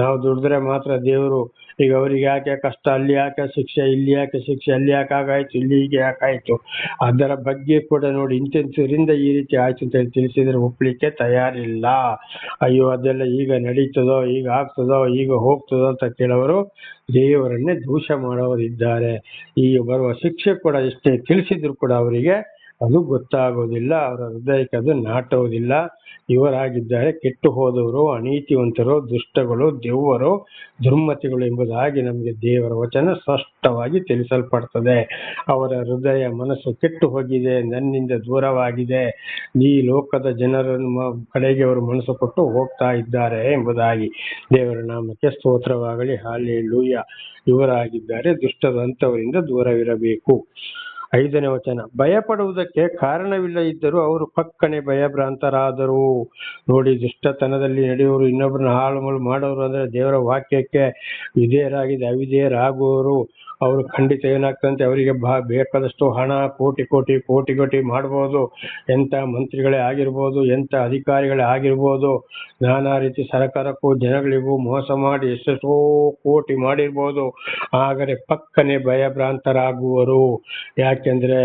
ನಾವು ದುಡಿದ್ರೆ ಮಾತ್ರ ದೇವರು ಈಗ ಅವರಿಗೆ ಯಾಕೆ ಕಷ್ಟ, ಅಲ್ಲಿ ಯಾಕೆ ಶಿಕ್ಷೆ, ಇಲ್ಲಿ ಯಾಕೆ ಶಿಕ್ಷೆ, ಅಲ್ಲಿ ಯಾಕೆ ಆಗಾಯ್ತು, ಇಲ್ಲಿ ಹೀಗೆ ಯಾಕಾಯ್ತು, ಅದರ ಬಗ್ಗೆ ಕೂಡ ನೋಡಿ ಇಂಥರಿಂದ ಈ ರೀತಿ ಆಯ್ತು ಅಂತ ಹೇಳಿ ತಿಳಿಸಿದ್ರೆ ಒಪ್ಲಿಕ್ಕೆ ತಯಾರಿಲ್ಲ. ಅಯ್ಯೋ ಅದೆಲ್ಲ ಈಗ ನಡೀತದೋ, ಈಗ ಆಗ್ತದೋ, ಈಗ ಹೋಗ್ತದೋ ಅಂತ ಕೇಳೋರು ದೇವರನ್ನೇ ದೂಷ ಮಾಡೋರಿದ್ದಾರೆ. ಈಗ ಬರುವ ಶಿಕ್ಷೆ ಕೂಡ ಎಷ್ಟೇ ತಿಳಿಸಿದ್ರು ಕೂಡ ಅವರಿಗೆ ಅದು ಗೊತ್ತಾಗೋದಿಲ್ಲ, ಅವರ ಹೃದಯಕ್ಕೆ ಅದು ನಾಟೋದಿಲ್ಲ. ಇವರಾಗಿದ್ದಾರೆ ಕೆಟ್ಟು ಹೋದವರು, ಅನೀತಿವಂತರು, ದುಷ್ಟಗಳು, ದೆವ್ವರು, ದುರ್ಮತಿಗಳು ಎಂಬುದಾಗಿ ನಮಗೆ ದೇವರ ವಚನ ಸ್ಪಷ್ಟವಾಗಿ ತಿಳಿಸಲ್ಪಡ್ತದೆ. ಅವರ ಹೃದಯ ಮನಸ್ಸು ಕೆಟ್ಟು ಹೋಗಿದೆ, ನನ್ನಿಂದ ದೂರವಾಗಿದೆ, ಈ ಲೋಕದ ಜನರನ್ನು ಕಡೆಗೆ ಅವರು ಮನಸ್ಸು ಕೊಟ್ಟು ಹೋಗ್ತಾ ಇದ್ದಾರೆ ಎಂಬುದಾಗಿ. ದೇವರ ನಾಮಕ್ಕೆ ಸ್ತೋತ್ರವಾಗಲಿ. ಹಲ್ಲೆಲೂಯಾ. ಇವರಾಗಿದ್ದಾರೆ ದುಷ್ಟರಂತವರಿಂದ ದೂರವಿರಬೇಕು. 5ನೇ ವಚನ, ಭಯಪಡುವುದಕ್ಕೆ ಕಾರಣವಿಲ್ಲ ಇದ್ದರೂ ಅವರು ಪಕ್ಕನೆ ಭಯಭ್ರಾಂತರಾದರು. ನೋಡಿ, ದುಷ್ಟತನದಲ್ಲಿ ನಡೆಯುವರು, ಇನ್ನೊಬ್ಬರನ್ನ ಹಾಳು ಮಾಡೋರು ಅಂದ್ರೆ ದೇವರ ವಾಕ್ಯಕ್ಕೆ ವಿಧೇಯರಾಗಿದೆ ಅವಿಧೇಯರಾಗುವವರು ಅವರು ಖಂಡಿತ ಏನಾಗ್ತಂತೆ, ಅವರಿಗೆ ಬೇಕಾದಷ್ಟು ಹಣ ಕೋಟಿ ಕೋಟಿ ಕೋಟಿ ಕೋಟಿ ಮಾಡ್ಬೋದು, ಎಂಥ ಮಂತ್ರಿಗಳೇ ಆಗಿರ್ಬೋದು, ಎಂಥ ಅಧಿಕಾರಿಗಳೇ ಆಗಿರ್ಬೋದು, ನಾನಾ ರೀತಿ ಸರ್ಕಾರಕ್ಕೂ ಜನಗಳಿಗೂ ಮೋಸ ಮಾಡಿ ಎಷ್ಟೆಷ್ಟೋ ಕೋಟಿ ಮಾಡಿರ್ಬೋದು. ಆದರೆ ಪಕ್ಕನೆ ಭಯಭ್ರಾಂತರಾಗುವರು. ಯಾಕೆಂದ್ರೆ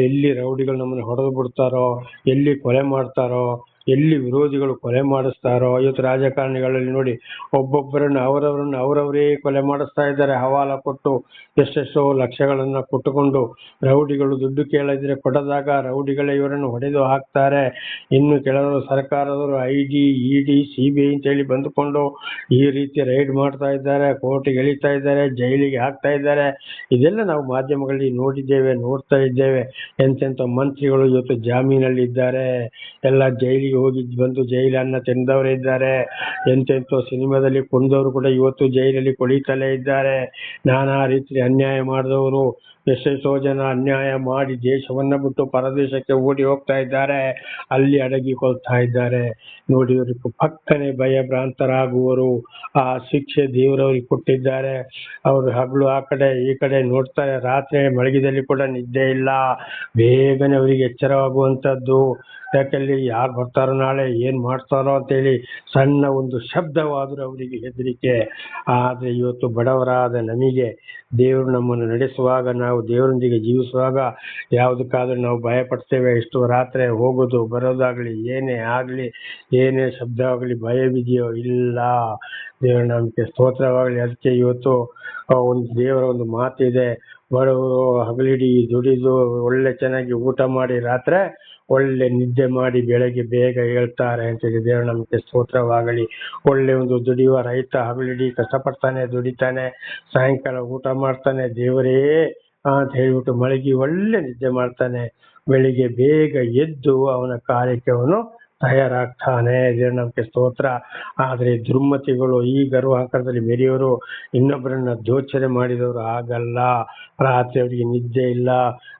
ಎಲ್ಲಿ ರೌಡಿಗಳು ನಮ್ಮನ್ನು ಹೊಡೆದು ಬಿಡ್ತಾರೋ, ಎಲ್ಲಿ ಕೊಲೆ ಮಾಡ್ತಾರೋ, ಎಲ್ಲಿ ವಿರೋಧಿಗಳು ಕೊಲೆ ಮಾಡಿಸ್ತಾರೋ. ಇವತ್ತು ರಾಜಕಾರಣಿಗಳಲ್ಲಿ ನೋಡಿ, ಒಬ್ಬೊಬ್ಬರನ್ನು ಅವರವರೇ ಕೊಲೆ ಮಾಡಿಸ್ತಾ ಇದ್ದಾರೆ, ಹವಾಲ ಕೊಟ್ಟು ಎಷ್ಟೆಷ್ಟೋ ಲಕ್ಷಗಳನ್ನ ಕೊಟ್ಟುಕೊಂಡು. ರೌಡಿಗಳು ದುಡ್ಡು ಕೇಳಿದ್ರೆ ಕೊಡದಾಗ ರೌಡಿಗಳೇ ಇವರನ್ನು ಹೊಡೆದು ಹಾಕ್ತಾರೆ. ಇನ್ನು ಕೆಲವರು ಸರ್ಕಾರದವರು ಐಡಿ ಇಡಿ CBI ಅಂತೇಳಿ ಬಂದುಕೊಂಡು ಈ ರೀತಿ ರೈಡ್ ಮಾಡ್ತಾ ಇದ್ದಾರೆ, ಕೋರ್ಟಿಗೆ ಎಳಿತಾ ಇದ್ದಾರೆ, ಜೈಲಿಗೆ ಹಾಕ್ತಾ ಇದ್ದಾರೆ. ಇದೆಲ್ಲ ನಾವು ಮಾಧ್ಯಮಗಳಲ್ಲಿ ನೋಡಿದ್ದೇವೆ, ನೋಡ್ತಾ ಇದ್ದೇವೆ. ಎಂತೆಂಥ ಮಂತ್ರಿಗಳು ಇವತ್ತು ಜಾಮೀನಲ್ಲಿ ಇದ್ದಾರೆ, ಎಲ್ಲ ಜೈಲಿಗೆ ಹೋಗಿ ಬಂದು ಜೈಲನ್ನ ತಿಂದವರೇ ಇದ್ದಾರೆ. ಎಂತೆಂಥೋ ಸಿನಿಮಾದಲ್ಲಿ ಕೊಂದವರು ಕೂಡ ಇವತ್ತು ಜೈಲಲ್ಲಿ ಕೊಳಿತಲೇ ಇದ್ದಾರೆ. ನಾನಾ ರೀತಿ ಅನ್ಯಾಯ ಮಾಡಿದವರು ಎಷ್ಟೆಷ್ಟೋ ಜನ ಅನ್ಯಾಯ ಮಾಡಿ ದೇಶವನ್ನ ಬಿಟ್ಟು ಪರದೇಶಕ್ಕೆ ಓಡಿ ಹೋಗ್ತಾ ಇದ್ದಾರೆ, ಅಲ್ಲಿ ಅಡಗಿಕೊಳ್ತಾ ಇದ್ದಾರೆ. ನೋಡಿ, ಇವ್ರಿಗೆ ಪಕ್ಕನೆ ಭಯಭ್ರಾಂತರಾಗುವರು. ಆ ಶಿಕ್ಷೆ ದೇವರವ್ರಿಗೆ ಕೊಟ್ಟಿದ್ದಾರೆ. ಅವರು ಹಗಲು ಆ ಕಡೆ ಈ ಕಡೆ ನೋಡ್ತಾರೆ, ರಾತ್ರಿ ಮಲಗಿದಲ್ಲಿ ಕೂಡ ನಿದ್ದೆ ಇಲ್ಲ. ಬೇಗನೆ ಅವರಿಗೆ ಎಚ್ಚರವಾಗುವಂಥದ್ದು. ಯಾಕಲ್ಲಿ ಯಾರು ಬರ್ತಾರೋ, ನಾಳೆ ಏನ್ ಮಾಡ್ತಾರೋ ಅಂತೇಳಿ ಸಣ್ಣ ಒಂದು ಶಬ್ದವಾದರೂ ಅವರಿಗೆ ಹೆದರಿಕೆ. ಆದ್ರೆ ಇವತ್ತು ಬಡವರಾದ ನಮಗೆ ದೇವರು ನಮ್ಮನ್ನು ನಡೆಸುವಾಗ, ನಾವು ದೇವರೊಂದಿಗೆ ಜೀವಿಸುವಾಗ ಯಾವುದಕ್ಕಾದ್ರೂ ನಾವು ಭಯಪಡ್ತೇವೆ. ಇಷ್ಟು ರಾತ್ರಿ ಹೋಗೋದು ಬರೋದಾಗ್ಲಿ, ಏನೇ ಆಗ್ಲಿ, ಏನೇ ಶಬ್ದ ಆಗಲಿ ಭಯವಿದೆಯೋ? ಇಲ್ಲ. ದೇವರ ನಾಮಕ್ಕೆ ಸ್ತೋತ್ರವಾಗಲಿ. ಅದಕ್ಕೆ ಇವತ್ತು ಒಂದು ದೇವರ ಒಂದು ಮಾತಿದೆ, ಬಡವರು ಹಗಲಿಡಿ ದುಡಿದು ಒಳ್ಳೆ ಚೆನ್ನಾಗಿ ಊಟ ಮಾಡಿ ರಾತ್ರಿ ಒಳ್ಳೆ ನಿದ್ದೆ ಮಾಡಿ ಬೆಳಗ್ಗೆ ಬೇಗ ಹೇಳ್ತಾರೆ ಅಂತೇಳಿ. ದೇವರ ನಮಗೆ ಸ್ತೋತ್ರವಾಗಲಿ. ಒಳ್ಳೆ ಒಂದು ದುಡಿಯುವ ರೈತ ಹಗಲಿಡಿ ಕಷ್ಟಪಡ್ತಾನೆ, ದುಡಿತಾನೆ, ಸಾಯಂಕಾಲ ಊಟ ಮಾಡ್ತಾನೆ, ದೇವರೇ ಅಂತ ಹೇಳ್ಬಿಟ್ಟು ಮಲಗಿ ಒಳ್ಳೆ ನಿದ್ದೆ ಮಾಡ್ತಾನೆ. ಬೆಳಿಗ್ಗೆ ಬೇಗ ಎದ್ದು ಅವನ ಕಾರ್ಯಕ್ಕೆ ಅವನು ತಯಾರಾಗ್ತಾನೆ. ದೇವರ ನಮಗೆ ಸ್ತೋತ್ರ. ಆದ್ರೆ ದುರ್ಮತಿಗಳು, ಈ ಗರ್ವಹಂಕಾರದಲ್ಲಿ ಮೆರೆಯೋರು, ಇನ್ನೊಬ್ಬರನ್ನ ದೋಚನೆ ಮಾಡಿದವರು ಆಗಲ್ಲ. ರಾತ್ರಿ ಅವರಿಗೆ ನಿದ್ದೆ ಇಲ್ಲ,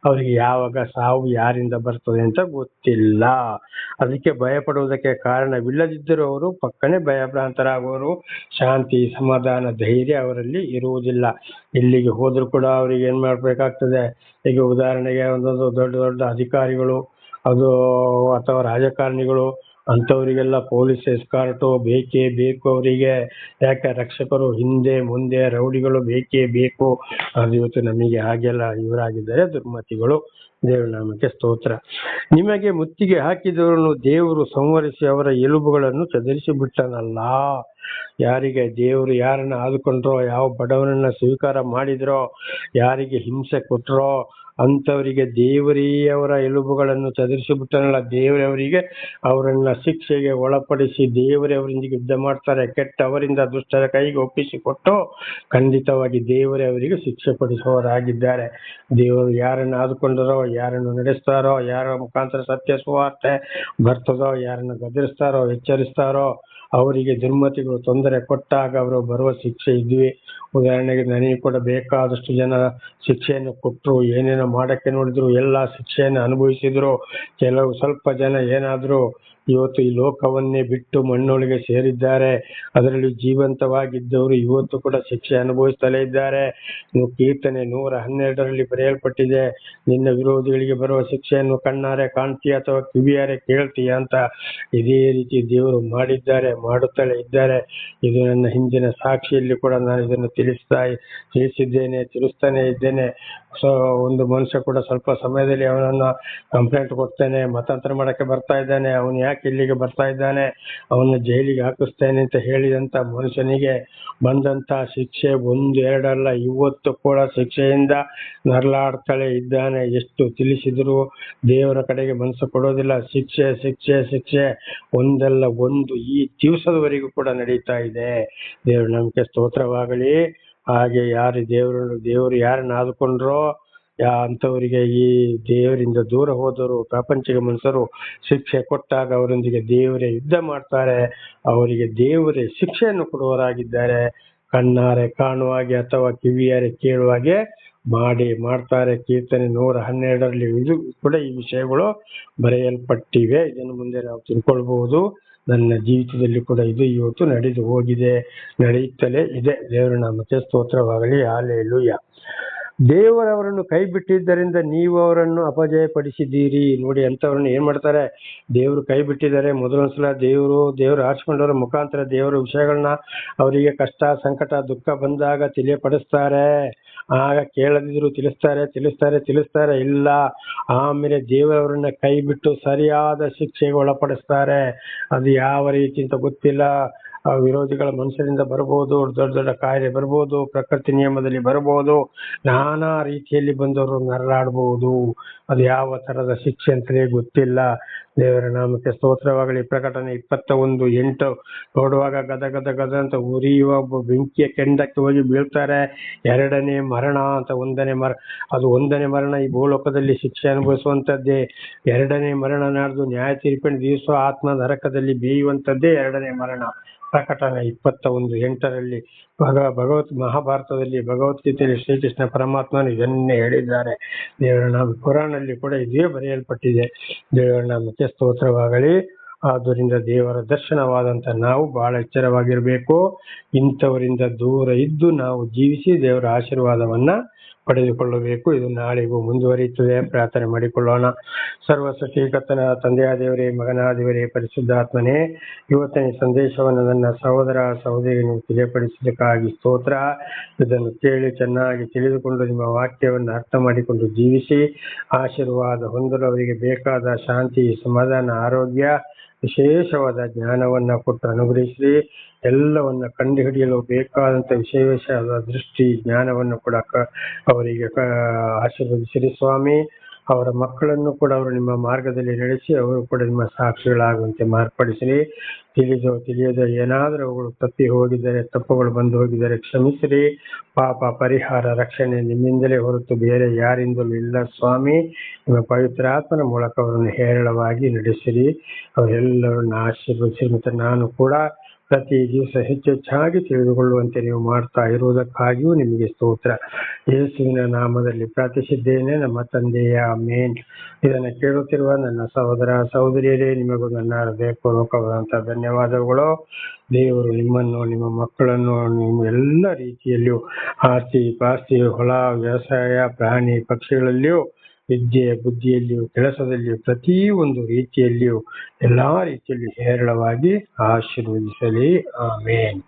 ಅವರಿಗೆ ಯಾವಾಗ ಸಾವು ಯಾರಿಂದ ಬರ್ತದೆ ಅಂತ ಗೊತ್ತಿಲ್ಲ. ಅದಕ್ಕೆ ಭಯಪಡುವುದಕ್ಕೆ ಕಾರಣವಿಲ್ಲದಿದ್ದರೂ ಅವರು ಪಕ್ಕನೆ ಭಯಭ್ರಾಂತರಾಗುವರು. ಶಾಂತಿ, ಸಮಾಧಾನ, ಧೈರ್ಯ ಅವರಲ್ಲಿ ಇರುವುದಿಲ್ಲ. ಇಲ್ಲಿಗೆ ಹೋದ್ರು ಕೂಡ ಅವ್ರಿಗೆ ಏನ್ ಮಾಡ್ಬೇಕಾಗ್ತದೆ? ಈಗ ಉದಾಹರಣೆಗೆ ಒಂದೊಂದು ದೊಡ್ಡ ದೊಡ್ಡ ಅಧಿಕಾರಿಗಳು ಅದು ಅಥವಾ ರಾಜಕಾರಣಿಗಳು, ಅಂಥವರಿಗೆಲ್ಲ ಪೊಲೀಸ್ ಎಸ್ಕಾರ್ಟು ಬೇಕೇ ಬೇಕು ಅವರಿಗೆ. ಯಾಕೆ? ರಕ್ಷಕರು ಹಿಂದೆ ಮುಂದೆ, ರೌಡಿಗಳು ಬೇಕೇ ಬೇಕು. ಅದು ಇವತ್ತು ನಮಗೆ ಹಾಗೆಲ್ಲ ಇವರಾಗಿದ್ದಾರೆ ದುರ್ಮತಿಗಳು. ದೇವರ ನಾಮಕ್ಕೆ ಸ್ತೋತ್ರ. ನಿಮಗೆ ಮುತ್ತಿಗೆ ಹಾಕಿದವರನ್ನು ದೇವರು ಸಂವರಿಸಿ ಅವರ ಎಲುಬುಗಳನ್ನು ಚದರಿಸಿ ಬಿಟ್ಟನಲ್ಲ. ಯಾರಿಗೆ ದೇವರು ಯಾರನ್ನ ಆದುಕೊಂಡ್ರೋ, ಯಾವ ಬಡವನನ್ನ ಸ್ವೀಕಾರ ಮಾಡಿದ್ರೋ, ಯಾರಿಗೆ ಹಿಂಸೆ ಕೊಟ್ರೋ ಅಂಥವರಿಗೆ ದೇವರೇ ಅವರ ಎಲುಬುಗಳನ್ನು ಚದರಿಸಿ ಬಿಟ್ಟನಲ್ಲ. ದೇವರೇ ಅವರಿಗೆ ಅವರನ್ನ ಶಿಕ್ಷೆಗೆ ಒಳಪಡಿಸಿ ದೇವರೇ ಅವರೊಂದಿಗೆ ಯುದ್ಧ ಮಾಡ್ತಾರೆ. ಕೆಟ್ಟವರಿಂದ ದುಷ್ಟರ ಕೈಗೆ ಒಪ್ಪಿಸಿಕೊಟ್ಟು ಖಂಡಿತವಾಗಿ ದೇವರೇ ಅವರಿಗೆ ಶಿಕ್ಷೆ ಪಡಿಸುವವರಾಗಿದ್ದಾರೆ. ದೇವರು ಯಾರನ್ನು ಆದುಕೊಂಡರೋ, ಯಾರನ್ನು ನಡೆಸ್ತಾರೋ, ಯಾರ ಮುಖಾಂತರ ಸತ್ಯ ಸುವಾರ್ತೆ ಬರ್ತದೋ, ಯಾರನ್ನು ಗದರಿಸ್ತಾರೋ, ಎಚ್ಚರಿಸ್ತಾರೋ ಅವರಿಗೆ ದುರ್ಮತಿಗಳು ತೊಂದರೆ ಕೊಟ್ಟಾಗ ಅವರು ಬರುವ ಶಿಕ್ಷೆ ಇದ್ವಿ. ಉದಾಹರಣೆಗೆ ನನಗೆ ಕೂಡ ಬೇಕಾದಷ್ಟು ಜನ ಶಿಕ್ಷೆಯನ್ನು ಕೊಟ್ಟರು, ಏನೇನೋ ಮಾಡಕ್ಕೆ ನೋಡಿದ್ರು, ಎಲ್ಲ ಶಿಕ್ಷೆಯನ್ನು ಅನುಭವಿಸಿದ್ರು. ಕೆಲವು ಸ್ವಲ್ಪ ಜನ ಏನಾದ್ರು ಇವತ್ತು ಈ ಲೋಕವನ್ನೇ ಬಿಟ್ಟು ಮಣ್ಣೊಳಗೆ ಸೇರಿದ್ದಾರೆ. ಅದರಲ್ಲಿ ಜೀವಂತವಾಗಿದ್ದವರು ಇವತ್ತು ಕೂಡ ಶಿಕ್ಷೆ ಅನುಭವಿಸುತ್ತಲೇ ಇದ್ದಾರೆ. ಕೀರ್ತನೆ 112ರಲ್ಲಿ ಬರೆಯಲ್ಪಟ್ಟಿದೆ, ನಿನ್ನ ವಿರೋಧಿಗಳಿಗೆ ಬರುವ ಶಿಕ್ಷೆಯನ್ನು ಕಣ್ಣಾರೆ ಕಾಣ್ತೀಯ ಅಥವಾ ಕಿವಿಯಾರೆ ಕೇಳ್ತೀಯ ಅಂತ. ಇದೇ ರೀತಿ ದೇವರು ಮಾಡಿದ್ದಾರೆ, ಮಾಡುತ್ತಲೇ ಇದ್ದಾರೆ. ಇದು ನನ್ನ ಹಿಂದಿನ ಸಾಕ್ಷಿಯಲ್ಲಿ ಕೂಡ ನಾನು ಇದನ್ನು ತಿಳಿಸಿದ್ದೇನೆ, ತಿಳಿಸ್ತಾನೆ ಇದ್ದೇನೆ. ಒಂದು ಮನುಷ್ಯ ಕೂಡ ಸ್ವಲ್ಪ ಸಮಯದಲ್ಲಿ ಅವನನ್ನು ಕಂಪ್ಲೇಂಟ್ ಕೊಡ್ತೇನೆ, ಮತಾಂತರ ಮಾಡಕ್ಕೆ ಬರ್ತಾ ಇದ್ದಾನೆ, ಅವನು ಯಾಕೆ ಇಲ್ಲಿಗೆ ಬರ್ತಾ ಇದ್ದಾನೆ, ಅವನ್ನ ಜೈಲಿಗೆ ಹಾಕಿಸ್ತೇನೆ ಅಂತ ಹೇಳಿದಂತ ಮನುಷ್ಯನಿಗೆ ಬಂದಂತ ಶಿಕ್ಷೆ 1-2 ಅಲ್ಲ, ಇವತ್ತು ಕೂಡ ಶಿಕ್ಷೆಯಿಂದ ನರಳಾಡ್ತಲೇ ಇದ್ದಾನೆ. ಎಷ್ಟು ತಿಳಿಸಿದ್ರು ದೇವರ ಕಡೆಗೆ ಮನಸ್ಸು ಕೊಡೋದಿಲ್ಲ. ಶಿಕ್ಷೆ ಶಿಕ್ಷೆ ಶಿಕ್ಷೆ ಒಂದಲ್ಲ ಒಂದು ಈ ದಿವಸದವರೆಗೂ ಕೂಡ ನಡೀತಾ ಇದೆ. ದೇವ್ರ ನಮಗೆ ಸ್ತೋತ್ರವಾಗಲಿ. ಹಾಗೆ ದೇವರು ಯಾರನ್ನ ಆದುಕೊಂಡ್ರೋ ಅಂಥವರಿಗೆ ಈ ದೇವರಿಂದ ದೂರ ಹೋದರು ಪ್ರಾಪಂಚಿಕ ಮನುಷ್ಯರು ಶಿಕ್ಷೆ ಕೊಟ್ಟಾಗ ಅವರೊಂದಿಗೆ ದೇವರೇ ಯುದ್ಧ ಮಾಡ್ತಾರೆ, ಅವರಿಗೆ ದೇವರೇ ಶಿಕ್ಷೆಯನ್ನು ಕೊಡುವವರಾಗಿದ್ದಾರೆ. ಕಣ್ಣಾರೆ ಕಾಣುವಾಗೆ ಅಥವಾ ಕಿವಿಯಾರೆ ಕೇಳುವಾಗೆ ಮಾಡ್ತಾರೆ. ಕೀರ್ತನೆ 112ರಲ್ಲಿ ಇದು ಕೂಡ ಈ ವಿಷಯಗಳು ಬರೆಯಲ್ಪಟ್ಟಿವೆ. ಇದನ್ನು ಮುಂದೆ ನಾವು ತಿಳ್ಕೊಳ್ಬಹುದು. ನನ್ನ ಜೀವಿತದಲ್ಲಿ ಕೂಡ ಇದು ಇವತ್ತು ನಡೆದು ಹೋಗಿದೆ, ನಡೆಯುತ್ತಲೇ ಇದೆ. ದೇವರ ನಾಮಕ್ಕೆ ಸ್ತೋತ್ರವಾಗಲಿ. ಹಲ್ಲೆಲೂಯಾ. ದೇವರವರನ್ನು ಕೈ ಬಿಟ್ಟಿದ್ದರಿಂದ ನೀವು ಅವರನ್ನು ಅಪಜಯಪಡಿಸಿದ್ದೀರಿ. ನೋಡಿ, ಅಂತವ್ರನ್ನ ಏನ್ ಮಾಡ್ತಾರೆ, ದೇವರು ಕೈ ಬಿಟ್ಟಿದ್ದಾರೆ. ಮೊದಲೊಂದ್ಸಲ ದೇವರು ಆರಿಸಿಕೊಂಡವರ ಮುಖಾಂತರ ದೇವರ ವಿಷಯಗಳನ್ನ ಅವರಿಗೆ ಕಷ್ಟ ಸಂಕಟ ದುಃಖ ಬಂದಾಗ ತಿಳಿಯಪಡಿಸ್ತಾರೆ. ಆಗ ಕೇಳದಿದ್ರು ತಿಳಿಸ್ತಾರೆ ಇಲ್ಲ. ಆಮೇಲೆ ದೇವರವರನ್ನ ಕೈ ಬಿಟ್ಟು ಸರಿಯಾದ ಶಿಕ್ಷೆಗೆ ಒಳಪಡಿಸ್ತಾರೆ. ಅದು ಯಾವ ರೀತಿ ಅಂತ ಗೊತ್ತಿಲ್ಲ. ವಿರೋಧಿಗಳ ಮನುಷ್ಯರಿಂದ ಬರ್ಬೋದು, ದೊಡ್ಡ ದೊಡ್ಡ ಕಾಯಿಲೆ ಬರ್ಬೋದು, ಪ್ರಕೃತಿ ನಿಯಮದಲ್ಲಿ ಬರ್ಬೋದು, ನಾನಾ ರೀತಿಯಲ್ಲಿ ಬಂದವರು ನರಳಾಡ್ಬಹುದು. ಅದು ಯಾವ ತರದ ಶಿಕ್ಷೆ ಅಂತಲೇ ಗೊತ್ತಿಲ್ಲ. ದೇವರ ನಾಮಕ್ಕೆ ಸ್ತೋತ್ರವಾಗಲಿ. ಪ್ರಕಟಣೆ 21:8 ನೋಡುವಾಗ ಗದ ಅಂತ ಉರಿಯುವ ಬೆಂಕಿಯ ಕೆಂಡಕ್ಕೆ ಹೋಗಿ ಬೀಳ್ತಾರೆ. 2ನೇ ಮರಣ ಅಂತ. ಒಂದನೇ ಮರಣ ಈ ಭೂಲೋಕದಲ್ಲಿ ಶಿಕ್ಷೆ ಅನುಭವಿಸುವಂತದ್ದೇ. 2ನೇ ಮರಣ ನಾಡ್ದು ನ್ಯಾಯ ತೀರ್ಪಿನ ದಿವಸ ಆತ್ಮ ನರಕದಲ್ಲಿ ಬೇಯುವಂತದ್ದೇ 2ನೇ ಮರಣ. ಪ್ರಕಟಣೆ 21:8ರಲ್ಲಿ ಮಹಾಭಾರತದಲ್ಲಿ ಭಗವದ್ಗೀತೆಯಲ್ಲಿ ಶ್ರೀಕೃಷ್ಣ ಪರಮಾತ್ಮನು ಇದನ್ನೇ ಹೇಳಿದ್ದಾರೆ. ದೇವರ ನಾಮ ಪುರಾಣದಲ್ಲಿ ಕೂಡ ಇದೇ ಬರೆಯಲ್ಪಟ್ಟಿದೆ. ದೇವರ ನಾಮಕ್ಕೆ ಸ್ತೋತ್ರವಾಗಲಿ. ಆದ್ದರಿಂದ ದೇವರ ದರ್ಶನವಾದಂತ ನಾವು ಬಹಳ ಎಚ್ಚರವಾಗಿರಬೇಕು. ಇಂಥವರಿಂದ ದೂರ ಇದ್ದು ನಾವು ಜೀವಿಸಿ ದೇವರ ಆಶೀರ್ವಾದವನ್ನ ಪಡೆದುಕೊಳ್ಳಬೇಕು. ಇದು ನಾಳೆಗೂ ಮುಂದುವರಿಯುತ್ತದೆ. ಪ್ರಾರ್ಥನೆ ಮಾಡಿಕೊಳ್ಳೋಣ. ಸರ್ವಸೃಷ್ಟಿಕರ್ತನ ತಂದೆಯ ದೇವರೇ, ಮಗನ ದೇವರೇ, ಪರಿಶುದ್ಧಾತ್ಮನೇ, ಇವತ್ತಿನ ಸಂದೇಶವನ್ನು ನನ್ನ ಸಹೋದರ ಸಹೋದರಿಯನ್ನು ತಿಳಿಯಪಡಿಸಿದ್ದಕ್ಕಾಗಿ ಸ್ತೋತ್ರ. ಇದನ್ನು ಕೇಳಿ ಚೆನ್ನಾಗಿ ತಿಳಿದುಕೊಂಡು ನಿಮ್ಮ ವಾಕ್ಯವನ್ನು ಅರ್ಥ ಮಾಡಿಕೊಂಡು ಜೀವಿಸಿ ಆಶೀರ್ವಾದ ಹೊಂದಲು ಅವರಿಗೆ ಬೇಕಾದ ಶಾಂತಿ, ಸಮಾಧಾನ, ಆರೋಗ್ಯ, ವಿಶೇಷವಾದ ಜ್ಞಾನವನ್ನ ಕೊಟ್ಟು ಅನುಗ್ರಹಿಸಿ ಎಲ್ಲವನ್ನ ಕಂಡುಹಿಡಿಯಲು ಬೇಕಾದಂತ ವಿಶೇಷವಾದ ದೃಷ್ಟಿ ಜ್ಞಾನವನ್ನು ಕೂಡ ಅವರಿಗೆ ಆಶೀರ್ವದಿಸಿರಿ ಸ್ವಾಮಿ. ಅವರ ಮಕ್ಕಳನ್ನು ಕೂಡ ಅವರು ನಿಮ್ಮ ಮಾರ್ಗದಲ್ಲಿ ನಡೆಸಿ ಅವರು ಕೂಡ ನಿಮ್ಮ ಸಾಕ್ಷಿಗಳಾಗುವಂತೆ ಮಾರ್ಪಡಿಸಿರಿ. ತಿಳಿಯದ ಏನಾದರೂ ಅವುಗಳು ತಪ್ಪಿ ಹೋಗಿದ್ದಾರೆ, ತಪ್ಪುಗಳು ಬಂದು ಹೋಗಿದ್ದಾರೆ, ಕ್ಷಮಿಸಿರಿ. ಪಾಪ ಪರಿಹಾರ ರಕ್ಷಣೆ ನಿಮ್ಮಿಂದಲೇ ಹೊರತು ಬೇರೆ ಯಾರಿಂದಲೂ ಇಲ್ಲ ಸ್ವಾಮಿ. ನಿಮ್ಮ ಪವಿತ್ರ ಆತ್ಮನ ಮೂಲಕ ಅವರನ್ನು ಹೇರಳವಾಗಿ ನಡೆಸಿರಿ. ಅವರೆಲ್ಲರನ್ನು ಆಶೀರ್ವದಿಸಿರಿ. ಮತ್ತು ನಾನು ಕೂಡ ಪ್ರತಿ ದಿವಸ ಹೆಚ್ಚೆಚ್ಚಾಗಿ ತಿಳಿದುಕೊಳ್ಳುವಂತೆ ನೀವು ಮಾಡ್ತಾ ಇರುವುದಕ್ಕಾಗಿಯೂ ನಿಮಗೆ ಸ್ತೋತ್ರ. ಯೇಸುವಿನ ನಾಮದಲ್ಲಿ ಪ್ರಾರ್ಥಿಸಿದ್ದೇನೆ ನಮ್ಮ ತಂದೆಯ ಆಮೆನ್. ಇದನ್ನು ಕೇಳುತ್ತಿರುವ ನನ್ನ ಸಹೋದರ ಸಹೋದರಿಯರೇ, ನಿಮಗೂ ನನ್ನ ಹೃದಯಪೂರ್ವಕವಾದಂತಹ ಧನ್ಯವಾದಗಳು. ದೇವರು ನಿಮ್ಮನ್ನು, ನಿಮ್ಮ ಮಕ್ಕಳನ್ನು, ನಿಮ್ಮ ಎಲ್ಲ ರೀತಿಯಲ್ಲಿಯೂ ಆಸ್ತಿ ಪಾಸ್ತಿ, ಹೊಲ, ವ್ಯವಸಾಯ, ಪ್ರಾಣಿ ಪಕ್ಷಿಗಳಲ್ಲಿಯೂ, ವಿದ್ಯೆ ಬುದ್ಧಿಯಲ್ಲಿಯೂ, ಕೆಲಸದಲ್ಲಿಯೂ, ಪ್ರತಿ ಒಂದು ರೀತಿಯಲ್ಲಿಯೂ ಎಲ್ಲಾ ರೀತಿಯಲ್ಲಿ ಹೇರಳವಾಗಿ ಆಶೀರ್ವದಿಸಲಿ. ಆಮೇನ್.